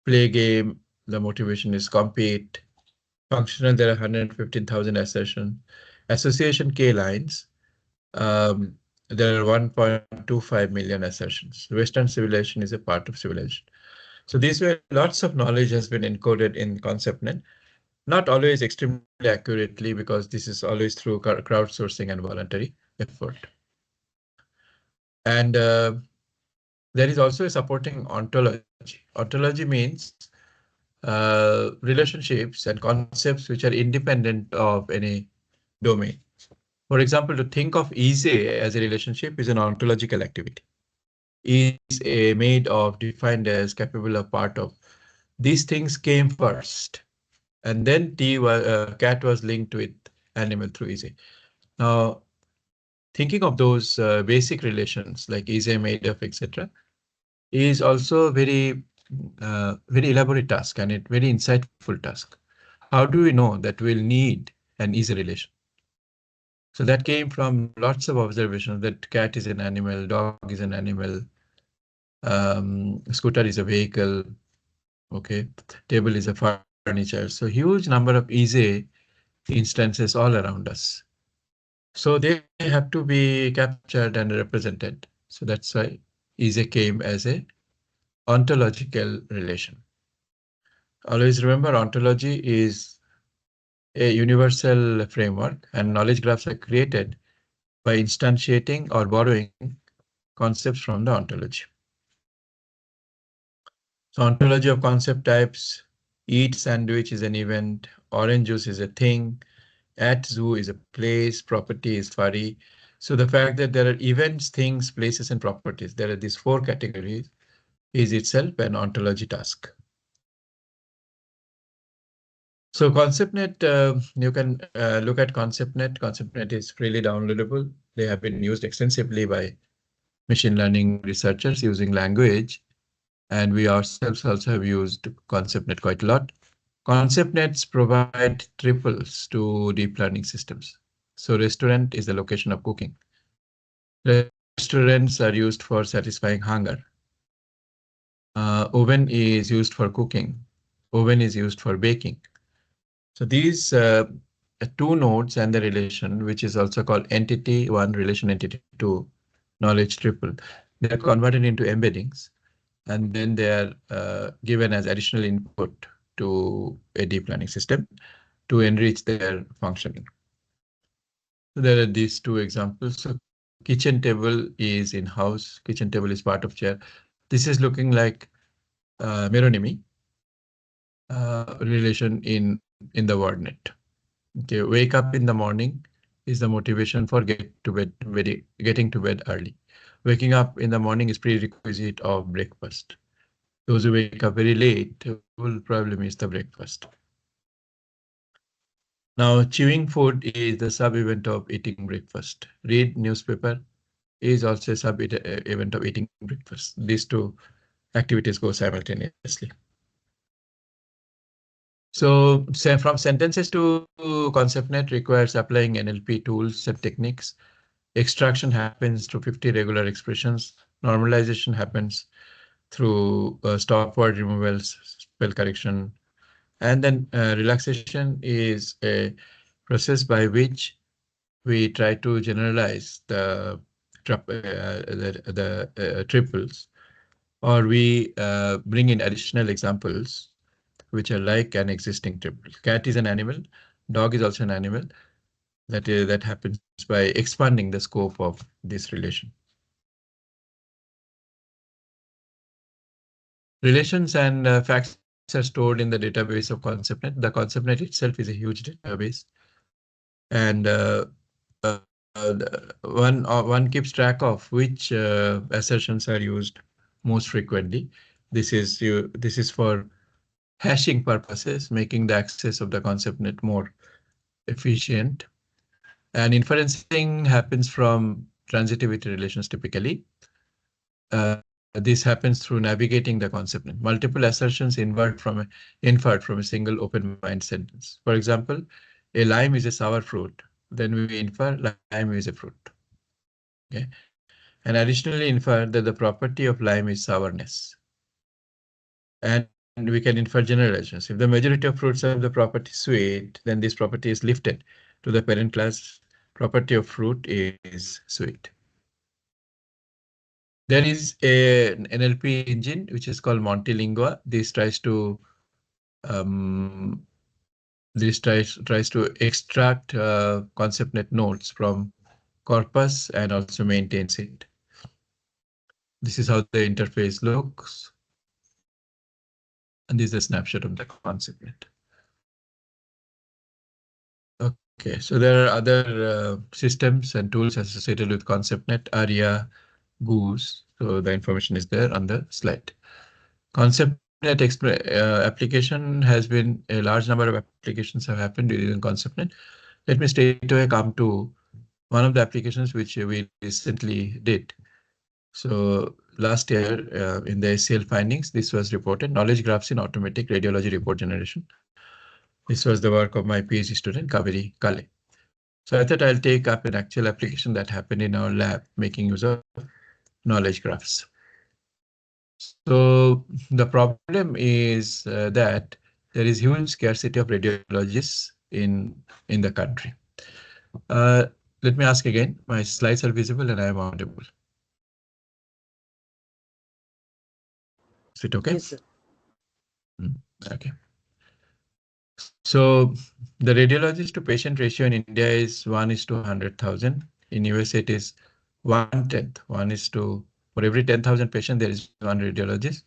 Play game, the motivation is compete. Functional, there are 115,000 assertions. Association K lines, there are 1.25 million assertions. Western civilization is a part of civilization. So these were lots of knowledge has been encoded in ConceptNet, not always extremely accurately because this is always through crowdsourcing and voluntary effort. And there is also a supporting ontology. Ontology means relationships and concepts which are independent of any domain. For example, to think of ease as a relationship is an ontological activity. Is a made of, defined as, capable of, part of. These things came first, and then cat was linked with animal through easy. Now, thinking of those basic relations like is a, made of, etc., is also a very elaborate task and a very insightful task. How do we know that we'll need an easy relation? So that came from lots of observations that cat is an animal, dog is an animal, scooter is a vehicle, okay, table is a furniture. So huge number of easy instances all around us. So they have to be captured and represented. So that's why easy came as a ontological relation. Always remember, ontology is a universal framework, and knowledge graphs are created by instantiating or borrowing concepts from the ontology. So ontology of concept types: eat sandwich is an event, orange juice is a thing, at zoo is a place, property is furry. So the fact that there are events, things, places, and properties, there are these four categories, is itself an ontology task. So ConceptNet, you can look at ConceptNet. ConceptNet is freely downloadable. They have been used extensively by machine learning researchers using language. And we ourselves also have used ConceptNet quite a lot. ConceptNets provide triples to deep learning systems. So restaurant is the location of cooking. Restaurants are used for satisfying hunger. Oven is used for cooking. Oven is used for baking. So these two nodes and the relation, which is also called entity one, relation entity two, knowledge triple, they are converted into embeddings, and then they are given as additional input to a deep learning system to enrich their functioning. So there are these two examples. So kitchen table is in house, kitchen table is part of chair. This is looking like meronymy relation in the Wordnet. Okay, wake up in the morning is the motivation for getting to bed early. Waking up in the morning is prerequisite of breakfast. Those who wake up very late will probably miss the breakfast. Now, chewing food is the sub-event of eating breakfast. Read newspaper is also a sub-event of eating breakfast. These two activities go simultaneously. So, say from sentences to ConceptNet requires applying NLP tools and techniques. Extraction happens through 50 regular expressions. Normalization happens through stop word removals, spell correction. And then relaxation is a process by which we try to generalize the triples, or we bring in additional examples which are like an existing triple. Cat is an animal, dog is also an animal. That happens by expanding the scope of this relation. Relations and facts are stored in the database of ConceptNet. The ConceptNet itself is a huge database, and uh, one keeps track of which assertions are used most frequently. This is for hashing purposes, making the access of the ConceptNet more efficient. And inferencing happens from transitivity relations typically. This happens through navigating the concept. Multiple assertions inferred from a single open-mind sentence. For example, a lime is a sour fruit. Then we infer lime is a fruit. Okay, and additionally infer that the property of lime is sourness. And we can infer generalizations. If the majority of fruits have the property sweet, then this property is lifted to the parent class. Property of fruit is sweet. There is an NLP engine which is called Montelingua. This tries to extract concept net nodes from corpus and also maintains it. This is how the interface looks. And this is a snapshot of the concept net. Okay, so there are other systems and tools associated with ConceptNet, ARIA, Goose. So the information is there on the slide. ConceptNet application has been a large number of applications have happened using ConceptNet. Let me straight away come to one of the applications which we recently did. So last year in the ACL findings, this was reported, knowledge graphs in automatic radiology report generation. This was the work of my PhD student, Kaveri Kale. So I thought I'll take up an actual application that happened in our lab, making use of knowledge graphs. So the problem is that there is huge scarcity of radiologists in the country. Let me ask again, my slides are visible and I am audible. Is it okay? Yes, sir. Okay. So the radiologist to patient ratio in India is 1:100,000. In US it is 1/10. For every 10,000 patients there is one radiologist.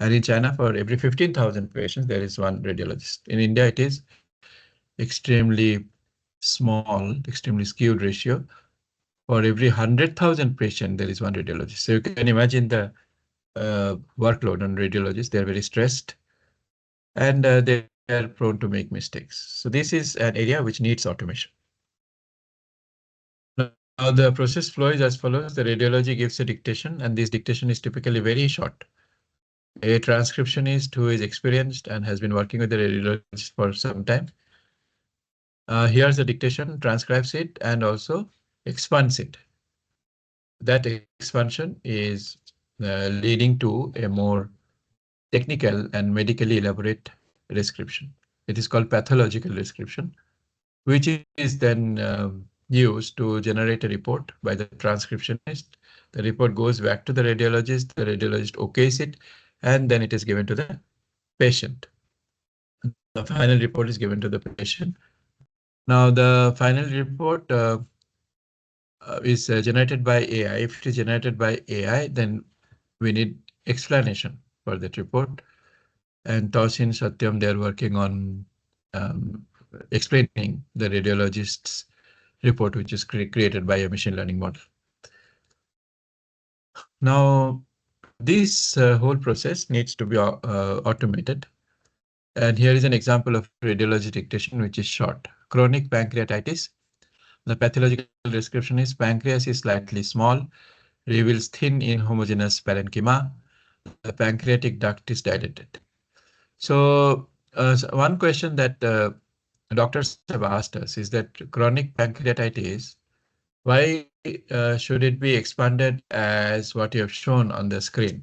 And in China for every 15,000 patients there is one radiologist. In India it is extremely small, extremely skewed ratio. For every 100,000 patients there is one radiologist. So you can imagine the workload on radiologists. They are very stressed and they are prone to make mistakes. So this is an area which needs automation. Now the process flow is as follows. The radiology gives a dictation and this dictation is typically very short. A transcriptionist who is experienced and has been working with the radiologist for some time. Here's the dictation, transcribes it and also expands it. That expansion is leading to a more technical and medically elaborate description. It is called pathological description, which is then used to generate a report by the transcriptionist. The report goes back to the radiologist okays it, and then it is given to the patient. The final report is given to the patient. Now the final report is generated by AI. If it is generated by AI, then we need explanation for that report. And Tausin, Satyam, they are working on explaining the radiologist's report, which is created by a machine learning model. Now, this whole process needs to be automated. And here is an example of radiology dictation, which is short. Chronic pancreatitis. The pathological description is pancreas is slightly small, reveals thin inhomogeneous parenchyma. The pancreatic duct is dilated. So one question that doctors have asked us is that chronic pancreatitis, why should it be expanded as what you have shown on the screen?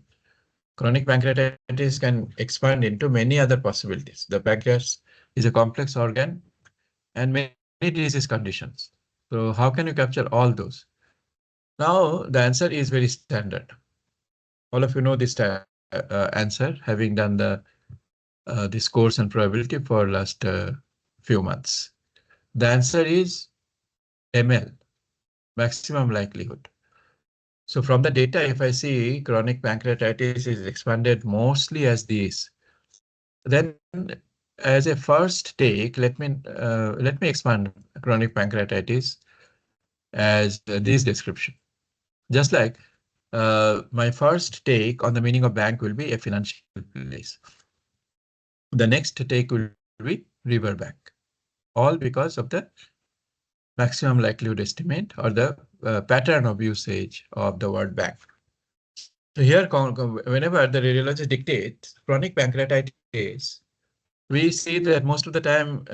Chronic pancreatitis can expand into many other possibilities. The pancreas is a complex organ and many disease conditions. So how can you capture all those? Now the answer is very standard. All of you know this answer, having done this course on probability for last few months. The answer is ML, maximum likelihood. So from the data, if I see chronic pancreatitis is expanded mostly as these, then as a first take, let me expand chronic pancreatitis as this description. Just like my first take on the meaning of bank will be a financial place. The next take will be river bank, all because of the maximum likelihood estimate, or the pattern of usage of the word bank. So here, whenever the radiologist dictates chronic pancreatitis, we see that most of the time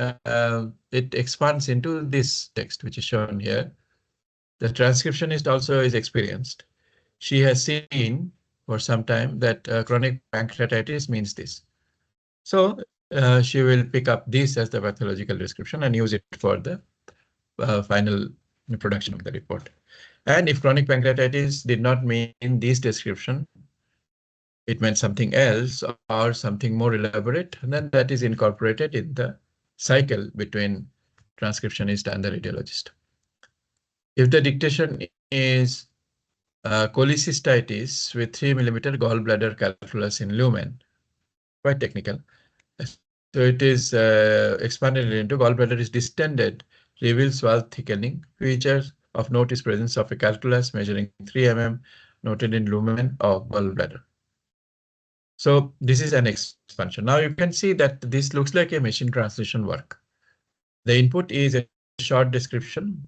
it expands into this text, which is shown here. The transcriptionist also is experienced. She has seen for some time that chronic pancreatitis means this. So she will pick up this as the pathological description and use it for the final production of the report. And if chronic pancreatitis did not mean this description, it meant something else or something more elaborate, and then that is incorporated in the cycle between transcriptionist and the radiologist. If the dictation is cholecystitis with 3 millimeter gallbladder calculus in lumen, quite technical. So it is expanded into gallbladder is distended, reveals valve thickening. Features of note is presence of a calculus measuring 3 mm noted in lumen of gallbladder. So this is an expansion. Now you can see that this looks like a machine translation work. The input is a short description.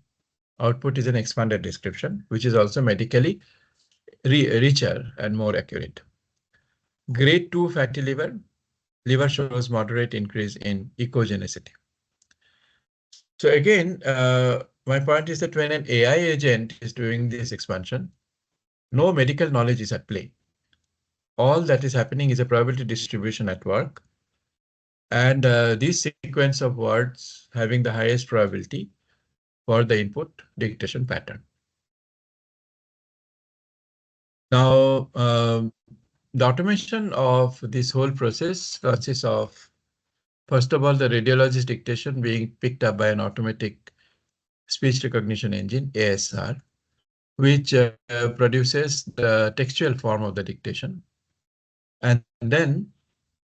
Output is an expanded description, which is also medically richer and more accurate. Grade 2 fatty liver. Liver shows moderate increase in echogenicity. So again, my point is that when an AI agent is doing this expansion, no medical knowledge is at play. All that is happening is a probability distribution at work. And this sequence of words having the highest probability for the input dictation pattern. Now, the automation of this whole process consists of, first of all, the radiologist dictation being picked up by an automatic speech recognition engine, ASR, which produces the textual form of the dictation. And then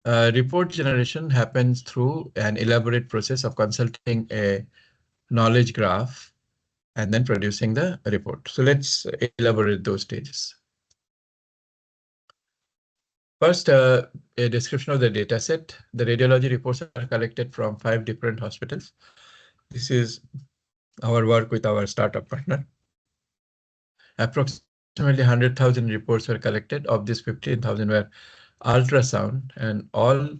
report generation happens through an elaborate process of consulting a knowledge graph and then producing the report. So let's elaborate those stages. First, a description of the data set. The radiology reports are collected from 5 different hospitals. This is our work with our startup partner. Approximately 100,000 reports were collected. Of this, 15,000 were ultrasound, and all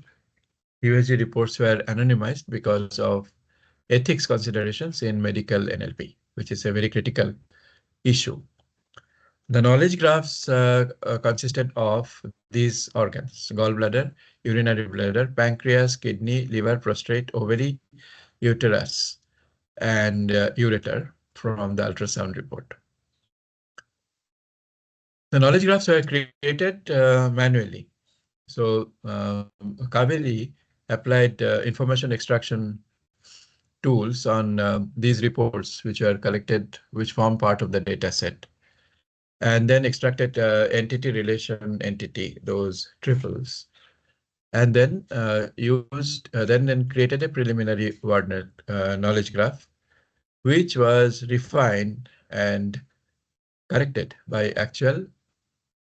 USG reports were anonymized because of ethics considerations in medical NLP, which is a very critical issue. The knowledge graphs consisted of these organs: gallbladder, urinary bladder, pancreas, kidney, liver, prostate, ovary, uterus, and ureter from the ultrasound report. The knowledge graphs were created manually. So Kaveri applied information extraction tools on these reports, which are collected, which form part of the data set, and then extracted entity relation entity, those triples, and then used then created a preliminary Wordnet knowledge graph, which was refined and corrected by actual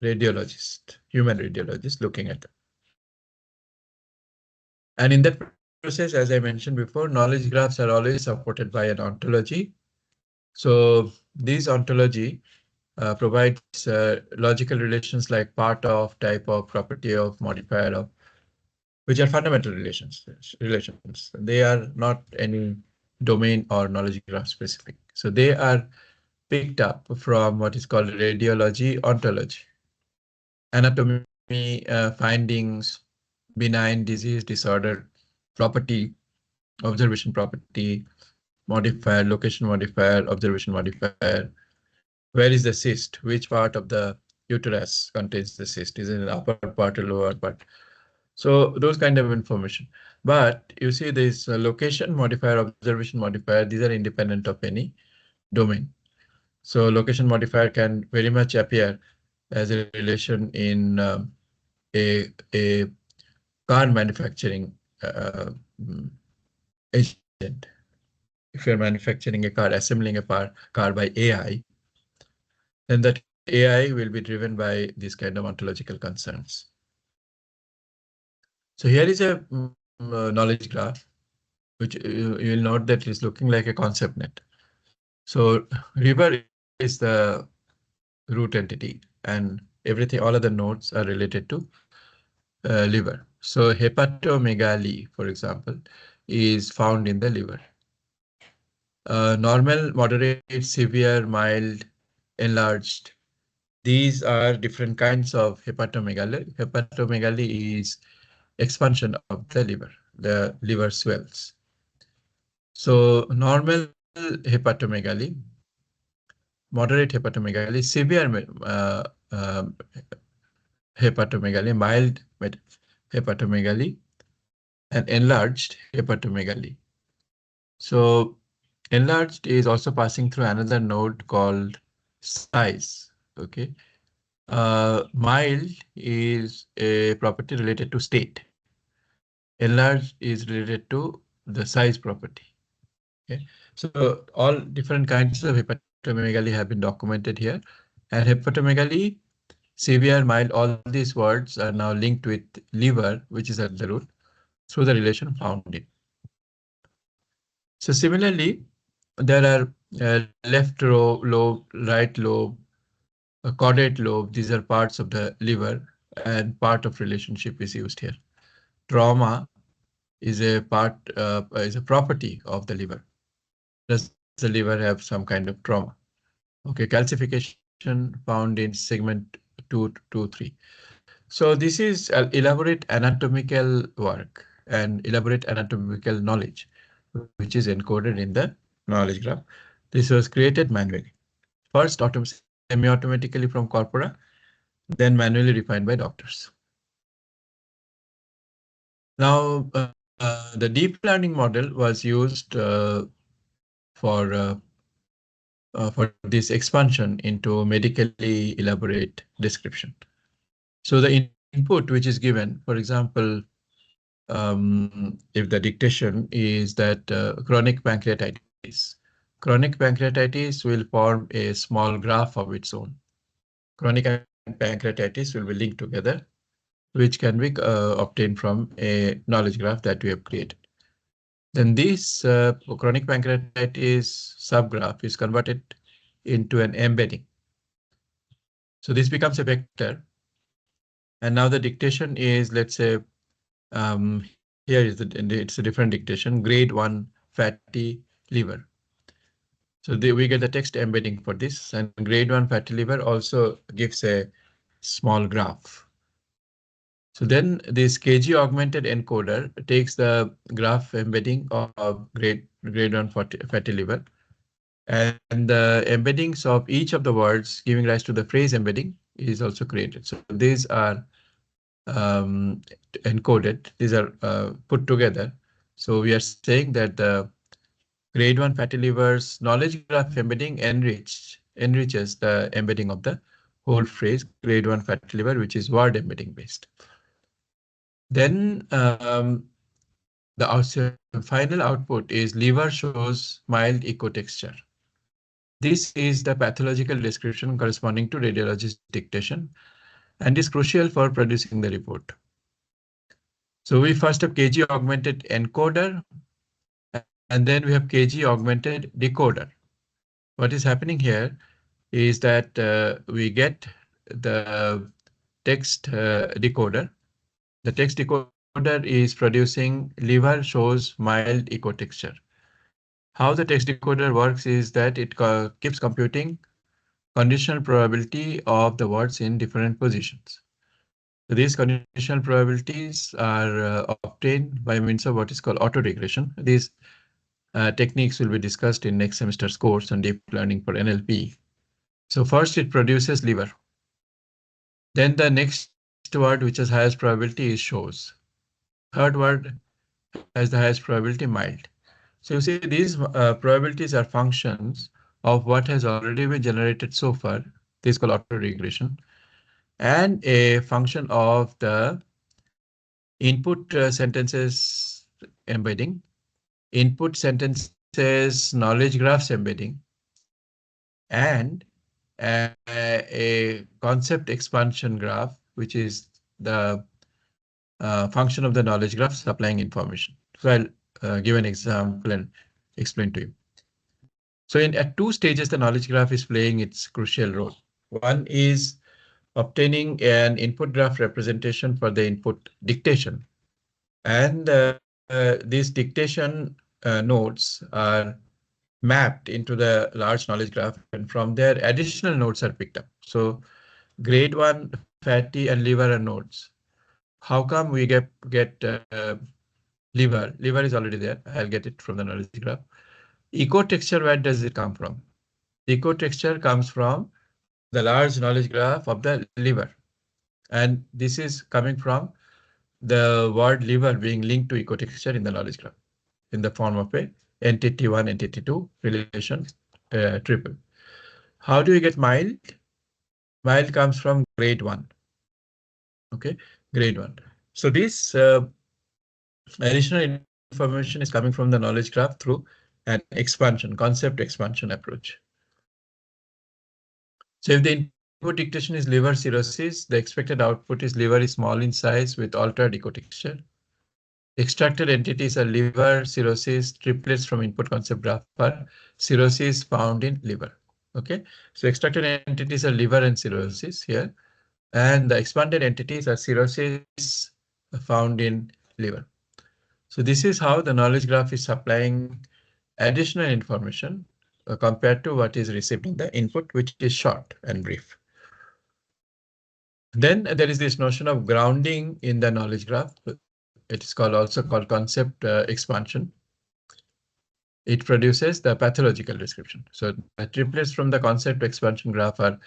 radiologist, human radiologist looking at them. And in that process, as I mentioned before, knowledge graphs are always supported by an ontology. So this ontology provides logical relations like part of, type of, property of, modifier of, which are fundamental relations. They are not any domain or knowledge graph specific. So they are picked up from what is called radiology ontology. Anatomy, findings, benign disease, disorder, property, observation property, modifier, location modifier, observation modifier. Where is the cyst? Which part of the uterus contains the cyst? Is it an upper part or lower part? So those kind of information. But you see this location modifier, observation modifier, these are independent of any domain. So location modifier can very much appear as a relation in a car manufacturing agent. If you're manufacturing a car, assembling a car by AI, then that AI will be driven by these kind of ontological concerns. So here is a knowledge graph, which you will note that is looking like a concept net. So river is the root entity, and everything, all other nodes are related to liver. So hepatomegaly, for example, is found in the liver. Normal, moderate, severe, mild, enlarged. These are different kinds of hepatomegaly. Hepatomegaly is expansion of the liver. The liver swells. So normal hepatomegaly, moderate hepatomegaly, severe hepatomegaly, mild hepatomegaly, and enlarged hepatomegaly. So enlarged is also passing through another node called size. Okay. Mild is a property related to state. Enlarged is related to the size property. Okay. So all different kinds of hepatomegaly have been documented here. And hepatomegaly, severe, mild, all these words are now linked with liver, which is at the root, through the relation found in. So similarly, there are left lobe, right lobe, a caudate lobe. These are parts of the liver, and part of relationship is used here. Trauma is a part, is a property of the liver. Does the liver have some kind of trauma? Okay, calcification found in segment 223. So this is elaborate anatomical work and elaborate anatomical knowledge, which is encoded in the knowledge graph. This was created manually. First, semi-automatically from corpora, then manually refined by doctors. Now, the deep learning model was used for this expansion into medically elaborate description. So the input which is given, for example, if the dictation is that chronic pancreatitis. Chronic pancreatitis will form a small graph of its own. Chronic and pancreatitis will be linked together, which can be obtained from a knowledge graph that we have created. Then this chronic pancreatitis subgraph is converted into an embedding. So this becomes a vector. And now the dictation is, let's say, here is it's a different dictation, grade 1 fatty liver. So we get the text embedding for this, and grade 1 fatty liver also gives a small graph. So then this KG augmented encoder takes the graph embedding of grade 1 fatty liver, and the embeddings of each of the words giving rise to the phrase embedding is also created. So these are encoded, these are put together. So we are saying that the grade 1 fatty liver's knowledge graph embedding enriches the embedding of the whole phrase grade 1 fatty liver, which is word embedding based. Then the final output is liver shows mild echo texture. This is the pathological description corresponding to radiologist dictation and is crucial for producing the report. So we first have KG augmented encoder, and then we have KG augmented decoder. What is happening here is that we get the text decoder. The text decoder is producing liver shows mild echo texture. How the text decoder works is that it keeps computing conditional probability of the words in different positions. So these conditional probabilities are obtained by means of what is called auto-regression. These techniques will be discussed in next semester's course on deep learning for NLP. So first it produces liver. Then the next word which has highest probability is shows. Third word has the highest probability mild. So you see these probabilities are functions of what has already been generated so far. This is called auto-regression, and a function of the input sentences embedding, input sentences knowledge graphs embedding, and a concept expansion graph, which is the function of the knowledge graph supplying information. So I'll give an example and explain to you. So at two stages, the knowledge graph is playing its crucial role. One is obtaining an input graph representation for the input dictation. And these dictation nodes are mapped into the large knowledge graph, and from there additional nodes are picked up. So grade 1, fatty and liver are nodes. How come we get liver? Liver is already there. I'll get it from the knowledge graph. Eco texture, where does it come from? Eco texture comes from the large knowledge graph of the liver. And this is coming from the word liver being linked to eco texture in the knowledge graph in the form of a entity 1, entity 2 relation triple. How do you get mild? Mild comes from grade 1. Okay, grade 1. So this additional information is coming from the knowledge graph through an expansion, concept expansion approach. So if the input dictation is liver cirrhosis, the expected output is liver is small in size with altered eco texture. Extracted entities are liver, cirrhosis, triplets from input concept graph are cirrhosis found in liver. Okay, so extracted entities are liver and cirrhosis here, and the expanded entities are cirrhosis found in liver. So this is how the knowledge graph is supplying additional information compared to what is received in the input, which is short and brief. Then there is this notion of grounding in the knowledge graph. It is also called concept expansion. It produces the pathological description. So the triplets from the concept expansion graph are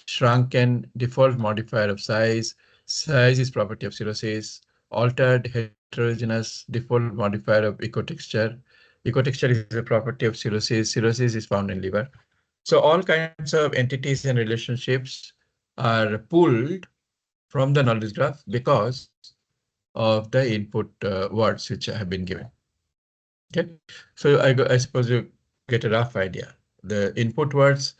shrunken default modifier of size. Size is property of cirrhosis. Altered heterogeneous default modifier of ecotexture. Ecotexture is a property of cirrhosis. Cirrhosis is found in liver. So all kinds of entities and relationships are pulled from the knowledge graph because of the input words which have been given. Okay, so I suppose you get a rough idea. The input words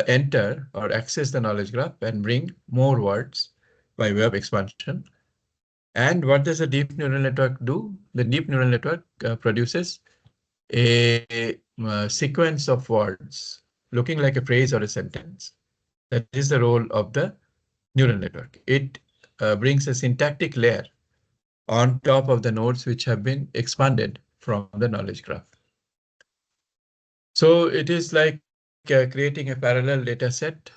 enter or access the knowledge graph and bring more words by way of expansion. And what does a deep neural network do? The deep neural network produces a sequence of words looking like a phrase or a sentence. That is the role of the neural network. It brings a syntactic layer on top of the nodes which have been expanded from the knowledge graph. So it is like creating a parallel data set,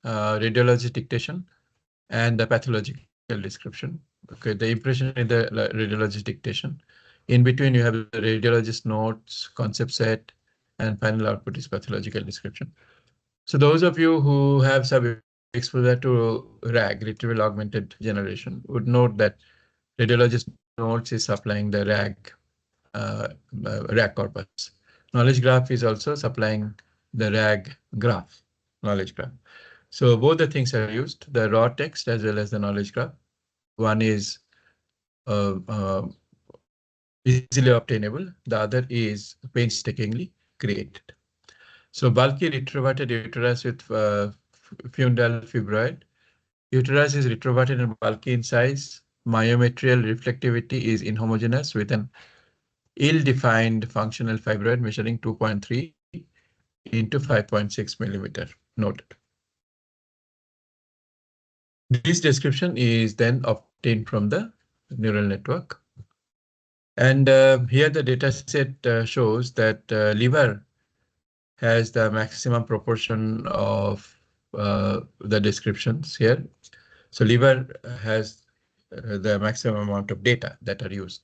radiology dictation, and the pathological description. Okay, the impression in the radiologist dictation. In between, you have the radiologist notes, concept set, and final output is pathological description. So those of you who have some exposure to RAG, retrieval augmented generation, would note that radiologist notes is supplying the RAG corpus. Knowledge graph is also supplying the RAG graph, knowledge graph. So both the things are used, the raw text as well as the knowledge graph. One is easily obtainable, the other is painstakingly created. So bulky retroverted uterus with fundal fibroid. Uterus is retroverted and bulky in size. Myometrial reflectivity is inhomogeneous with an ill-defined functional fibroid measuring 2.3 into 5.6 millimeter. Noted. This description is then obtained from the neural network. And here the data set shows that liver has the maximum proportion of the descriptions here. So liver has the maximum amount of data that are used.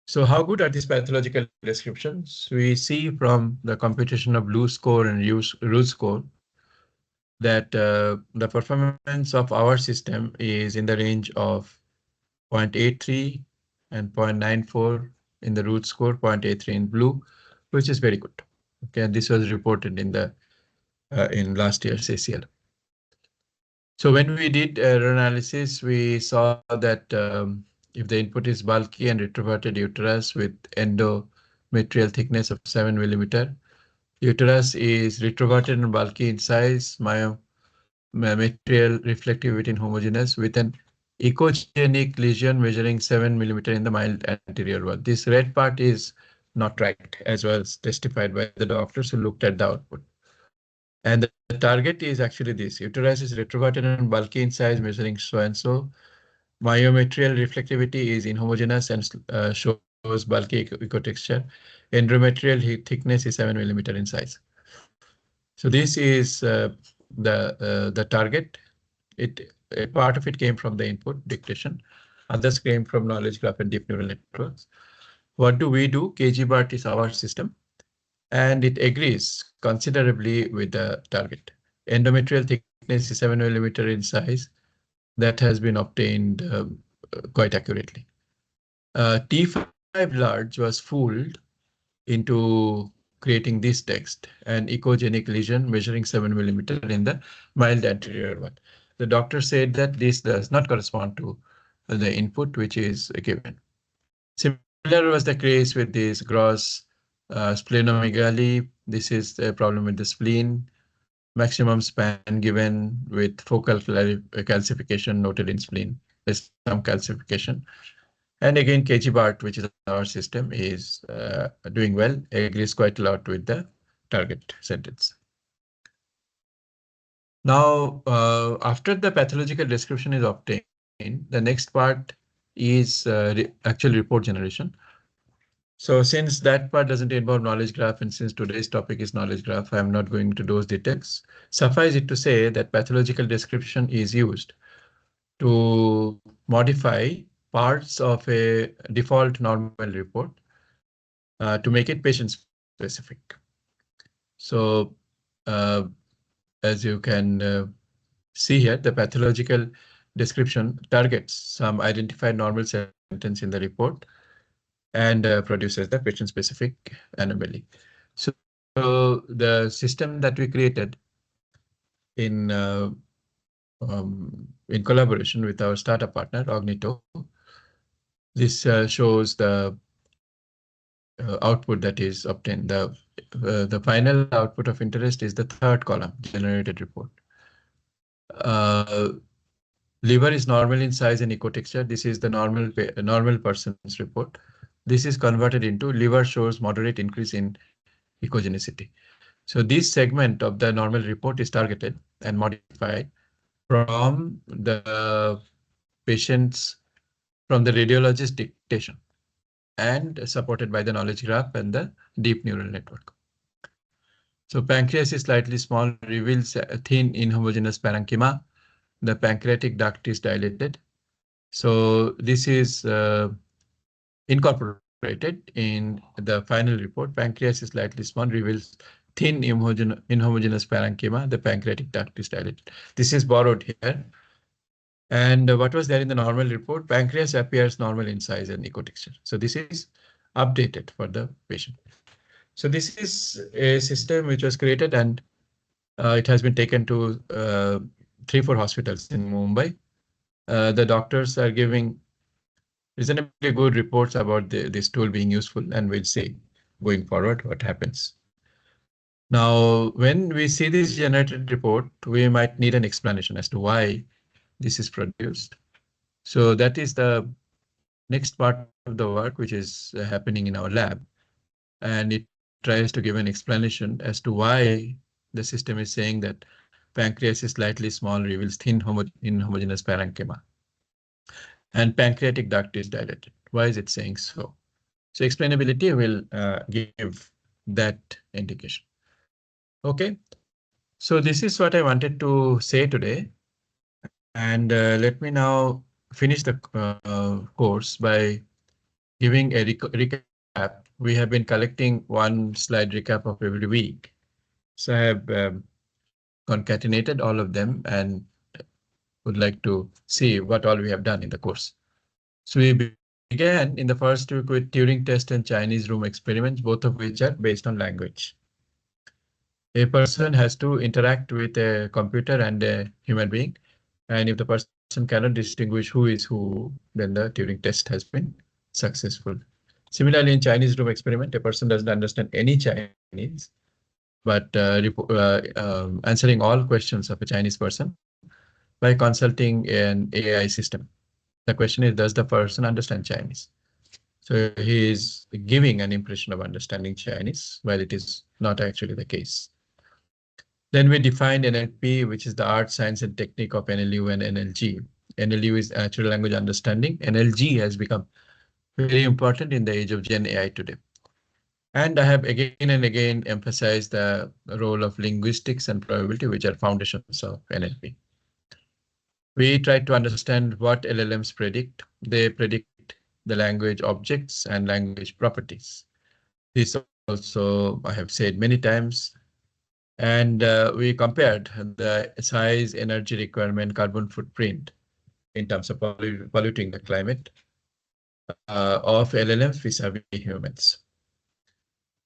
So how good are these pathological descriptions? We see from the computation of Blue score and Root score that the performance of our system is in the range of 0.83 and 0.94 in the Root score, 0.83 in Blue, which is very good. Okay, and this was reported in the in last year's ACL. So when we did error analysis, we saw that if the input is bulky and retroverted uterus with endometrial thickness of 7 millimeter, uterus is retroverted and bulky in size, myometrial reflectivity inhomogeneous with an echogenic lesion measuring 7 millimeter in the mild anterior wall. This red part is not right, as was testified by the doctors who looked at the output. And the target is actually this. Uterus is retroverted and bulky in size, measuring so and so. Myometrial reflectivity is inhomogeneous and shows bulky ecotexture. Endometrial thickness is 7 mm in size. So this is the target. A part of it came from the input dictation. Others came from knowledge graph and deep neural networks. What do we do? KGBART is our system, and it agrees considerably with the target. Endometrial thickness is 7 mm in size. That has been obtained quite accurately. T5 large was fooled into creating this text, an echogenic lesion measuring 7 mm in the mild anterior one. The doctor said that this does not correspond to the input which is given. Similar was the case with this gross splenomegaly. This is a problem with the spleen. Maximum span given with focal calcification noted in spleen. There's some calcification. And again, KGBART, which is our system, is doing well, agrees quite a lot with the target sentence. Now, after the pathological description is obtained, the next part is actual report generation. So since that part doesn't involve knowledge graph, and since today's topic is knowledge graph, I'm not going to those details. Suffice it to say that pathological description is used to modify parts of a default normal report to make it patient specific. So as you can see here, the pathological description targets some identified normal sentence in the report and produces the patient-specific anomaly. So the system that we created in collaboration with our startup partner, Ognito, this shows the output that is obtained. The final output of interest is the third column, generated report. Liver is normal in size and ecotexture. This is the normal person's report. This is converted into liver shows moderate increase in ecogenicity. So this segment of the normal report is targeted and modified from the patient's, from the radiologist dictation and supported by the knowledge graph and the deep neural network. So pancreas is slightly small, reveals a thin inhomogeneous parenchyma. The pancreatic duct is dilated. So this is incorporated in the final report. Pancreas is slightly small, reveals thin inhomogeneous parenchyma. The pancreatic duct is dilated. This is borrowed here. And what was there in the normal report? Pancreas appears normal in size and ecotexture. So this is updated for the patient. So this is a system which was created, and it has been taken to 3-4 hospitals in Mumbai. The doctors are giving reasonably good reports about this tool being useful, and we'll see going forward what happens. Now, when we see this generated report, we might need an explanation as to why this is produced. So that is the next part of the work which is happening in our lab. And it tries to give an explanation as to why the system is saying that pancreas is slightly small, reveals thin inhomogeneous parenchyma. And pancreatic duct is dilated. Why is it saying so? So explainability will give that indication. Okay, so this is what I wanted to say today. And let me now finish the course by giving a recap. We have been collecting one slide recap of every week. So I have concatenated all of them and would like to see what all we have done in the course. So we began in the first week with Turing test and Chinese room experiments, both of which are based on language. A person has to interact with a computer and a human being. And if the person cannot distinguish who is who, then the Turing test has been successful. Similarly, in Chinese room experiment, a person doesn't understand any Chinese, but answering all questions of a Chinese person by consulting an AI system. The question is, does the person understand Chinese? So he is giving an impression of understanding Chinese, while it is not actually the case. Then we defined NLP, which is the art, science, and technique of NLU and NLG. NLU is natural language understanding. NLG has become very important in the age of Gen AI today. And I have again and again emphasized the role of linguistics and probability, which are foundations of NLP. We tried to understand what LLMs predict. They predict the language objects and language properties. This also I have said many times. And we compared the size, energy requirement, carbon footprint in terms of polluting the climate of LLMs vis-a-vis humans.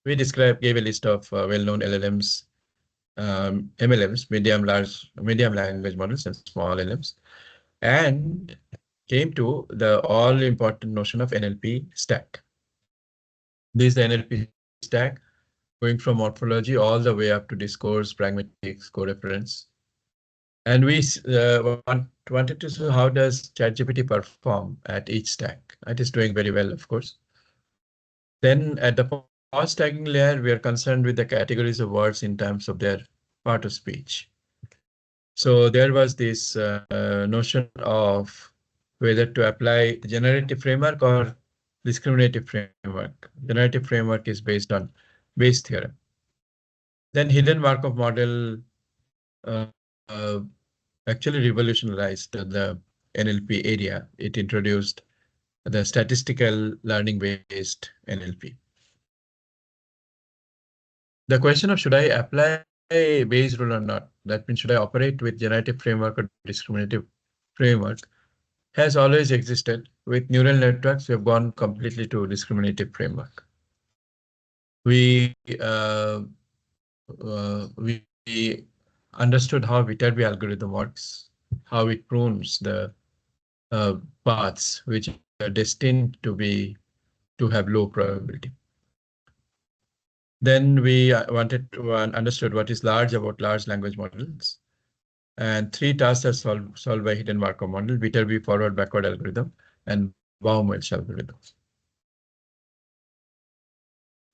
We gave a list of well-known LLMs, MLMs, medium language models, and small LLMs, and came to the all-important notion of NLP stack. This is the NLP stack, going from morphology all the way up to discourse, pragmatics, co-reference. And we wanted to see how does ChatGPT perform at each stack. It is doing very well, of course. Then at the pause tagging layer, we are concerned with the categories of words in terms of their part of speech. So there was this notion of whether to apply generative framework or discriminative framework. Generative framework is based on Bayes theorem. Then hidden Markov model uh, uh, actually revolutionized the NLP area. It introduced the statistical learning-based NLP. The question of should I apply Bayes rule or not, that means should I operate with generative framework or discriminative framework, has always existed. With neural networks, we have gone completely to discriminative framework. We understood how Viterbi algorithm works, how it prunes the paths which are destined to have low probability. Then we wanted to understood what is large about large language models. And 3 tasks are solved by hidden Markov model, Viterbi forward backward algorithm, and Baum-Welch algorithm.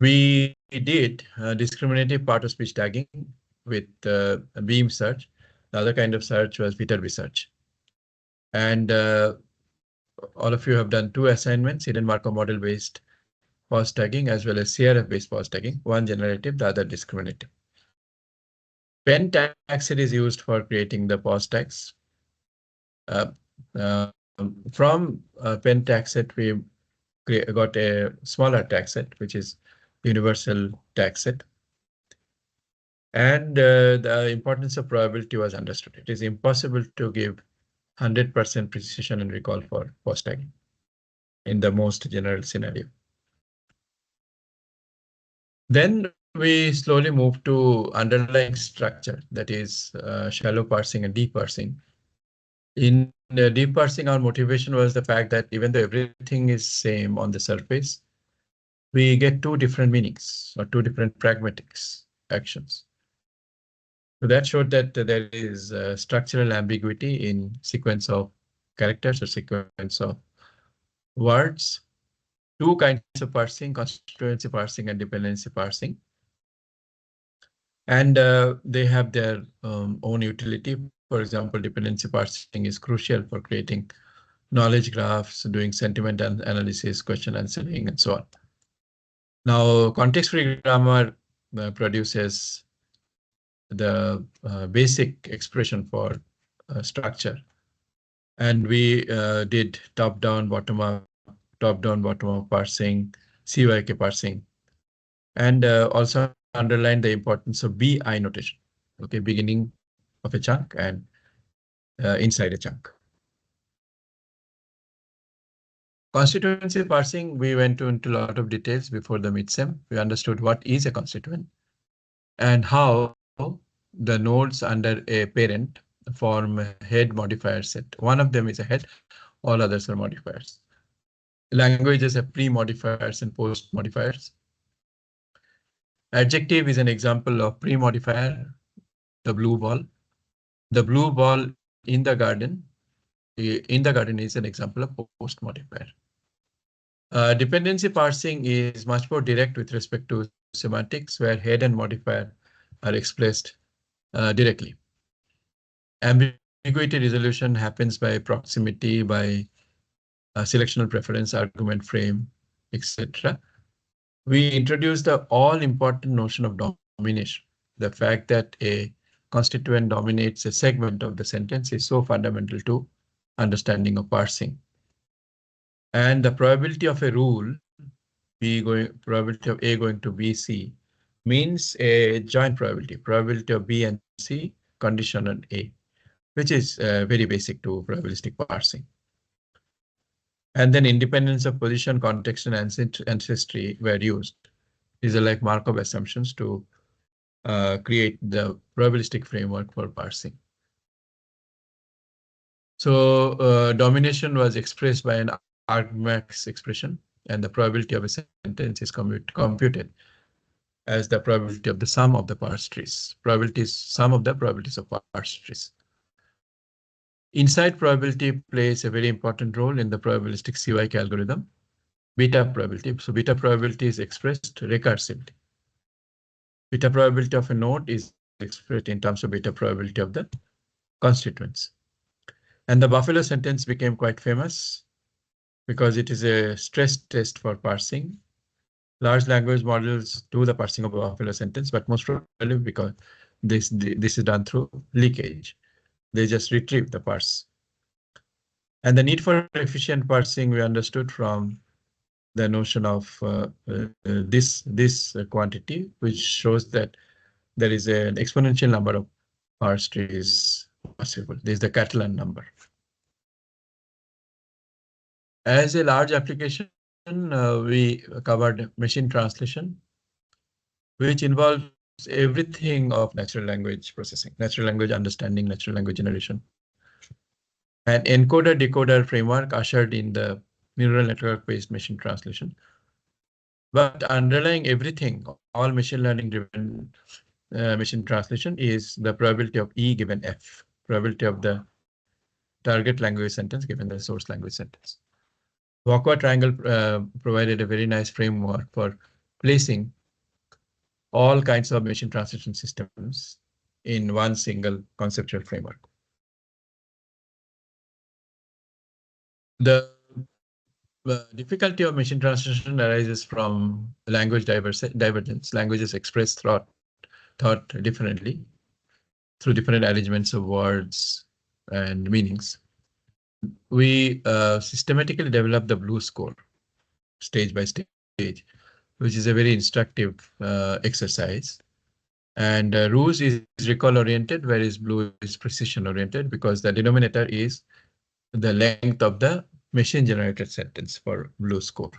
We did discriminative part of speech tagging with beam search. The other kind of search was Viterbi search. And all of you have done 2 assignments, hidden Markov model based pause tagging as well as CRF based pause tagging, one generative, the other discriminative. Pen tag set is used for creating the pause tags. From pen tag set, we got a smaller tag set, which is universal tag set. And the importance of probability was understood. It is impossible to give 100% precision and recall for pause tagging in the most general scenario. Then we slowly move to underlying structure, that is shallow parsing and deep parsing. In deep parsing, our motivation was the fact that even though everything is same on the surface, we get 2 different meanings or 2 different pragmatics actions. So that showed that there is structural ambiguity in sequence of characters or sequence of words. 2 kinds of parsing, constituency parsing and dependency parsing. And they have their own utility. For example, dependency parsing is crucial for creating knowledge graphs, doing sentiment analysis, question answering, and so on. Now, context-free grammar produces the basic expression for structure. And we did top-down, bottom-up parsing, CYK parsing, and also underlined the importance of BI notation, okay, beginning of a chunk and inside a chunk. Constituency parsing, we went into a lot of details before the midsem. We understood what is a constituent and how the nodes under a parent form a head modifier set. One of them is a head, all others are modifiers. Languages have pre-modifiers and post-modifiers. Adjective is an example of pre-modifier, the blue ball. The blue ball in the garden is an example of post-modifier. Dependency parsing is much more direct with respect to semantics, where head and modifier are expressed directly. Ambiguity resolution happens by proximity, by selectional preference, argument frame, etc. We introduce the all-important notion of domination. The fact that a constituent dominates a segment of the sentence is so fundamental to understanding of parsing. And the probability of a rule, probability of A going to B, C, means a joint probability of B and C condition on A, which is very basic to probabilistic parsing. And then independence of position, context, and ancestry were used. These are like Markov assumptions to create the probabilistic framework for parsing. So domination was expressed by an argmax expression, and the probability of a sentence is computed as the probability of the sum of the parse trees. Probability is sum of the probabilities of parse trees. Inside probability plays a very important role in the probabilistic CYK algorithm, beta probability. So beta probability is expressed recursively. Beta probability of a node is expressed in terms of beta probability of the constituents. And the Buffalo sentence became quite famous because it is a stress test for parsing. Large language models do the parsing of a Buffalo sentence, but most probably because this is done through leakage. They just retrieve the parse. And the need for efficient parsing we understood from the notion of this quantity, which shows that there is an exponential number of parse trees possible. This is the Catalan number. As a large application, we covered machine translation, which involves everything of natural language processing, natural language understanding, natural language generation. An encoder-decoder framework ushered in the neural network-based machine translation. But underlying everything, all machine learning-driven machine translation is the probability of E given F, probability of the target language sentence given the source language sentence. Walker triangle provided a very nice framework for placing all kinds of machine translation systems in one single conceptual framework. The difficulty of machine translation arises from language divergence. Languages express thought differently through different arrangements of words and meanings. We systematically develop the blue score stage by stage, which is a very instructive exercise. And RUSE is recall oriented, whereas blue is precision oriented, because the denominator is the length of the machine generated sentence for blue score.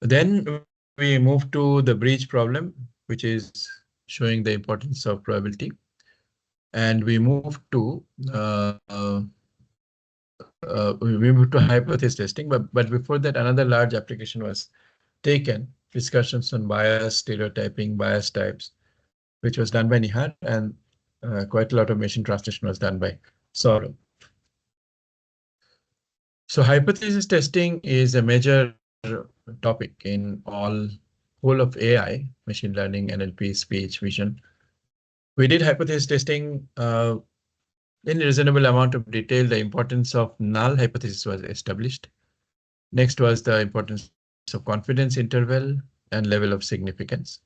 Then we move to the bridge problem, which is showing the importance of probability. And we move to hypothesis testing, but before that, another large application was taken, discussions on bias, stereotyping, bias types, which was done by Nihar, and quite a lot of machine translation was done by Saurabh. So hypothesis testing is a major topic in whole of AI, machine learning, NLP, speech, vision. We did hypothesis testing in a reasonable amount of detail. The importance of null hypothesis was established. Next was the importance of confidence interval and level of significance.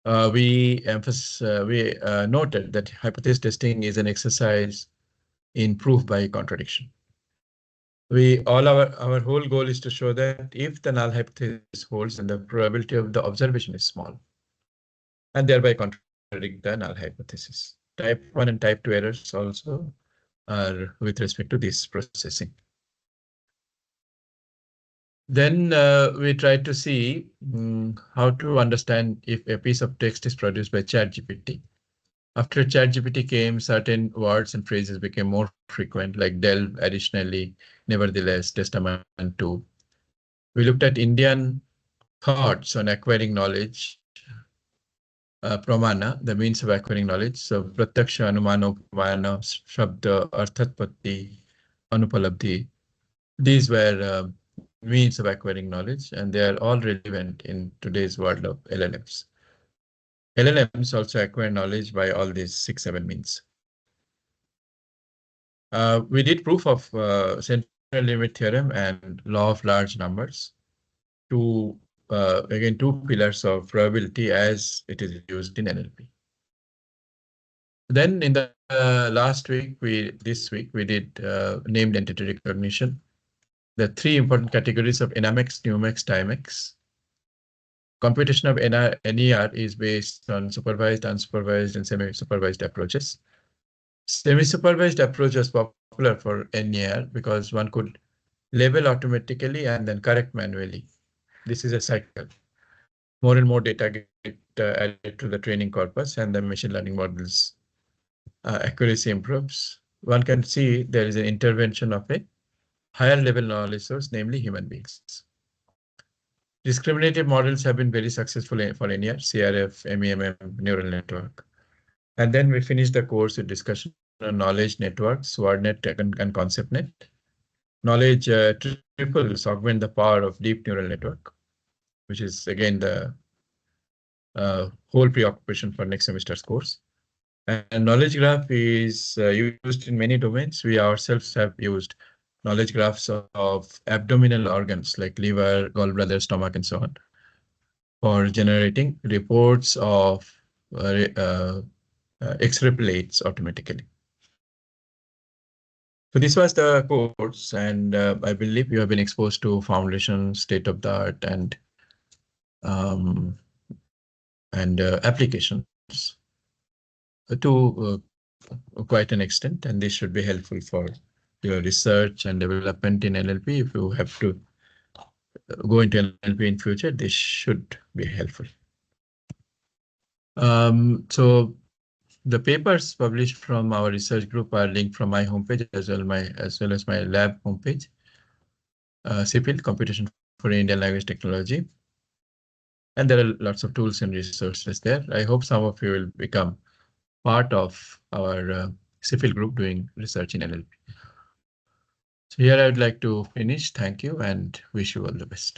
We noted that hypothesis testing is an exercise in proof by contradiction. Our whole goal is to show that if the null hypothesis holds, then the probability of the observation is small, and thereby contradict the null hypothesis. Type 1 and type 2 errors also are with respect to this processing. Then we tried to see how to understand if a piece of text is produced by ChatGPT. After ChatGPT came, certain words and phrases became more frequent, like delve, additionally, nevertheless, testament to. We looked at Indian thoughts on acquiring knowledge, pramana, the means of acquiring knowledge. So pratyaksha, anumana, upamana, shabda, arthatpatti, anupalabdhi. These were means of acquiring knowledge, and they are all relevant in today's world of LLMs. LLMs also acquire knowledge by all these 6-7 means. We did proof of central limit theorem and law of large numbers. Again, two pillars of probability as it is used in NLP. Then in the this week, we did named entity recognition. The three important categories of NMX, NUMX, TIMEX. Computation of NER is based on supervised, unsupervised, and semi-supervised approaches. Semi-supervised approach was popular for NER because one could label automatically and then correct manually. This is a cycle. More and more data get added to the training corpus, and the machine learning models accuracy improves. One can see there is an intervention of a higher level knowledge source, namely human beings. Discriminative models have been very successful for NER, CRF, MEMM, neural network. And then we finished the course with discussion on knowledge networks, Wordnet and ConceptNet. Knowledge triples augment the power of deep neural network, which is again the whole preoccupation for next semester's course. And knowledge graph is used in many domains. We ourselves have used knowledge graphs of abdominal organs like liver, gallbladder, stomach, and so on for generating reports of X-ray plates automatically. So this was the course, and I believe you have been exposed to foundation, state of the art, and applications to quite an extent, and this should be helpful for your research and development in NLP. If you have to go into NLP in future, this should be helpful. So the papers published from our research group are linked from my homepage as well as my lab homepage. CPIL, Computation for Indian Language Technology. And there are lots of tools and resources there. I hope some of you will become part of our CPIL group doing research in NLP. So here I would like to finish. Thank you and wish you all the best.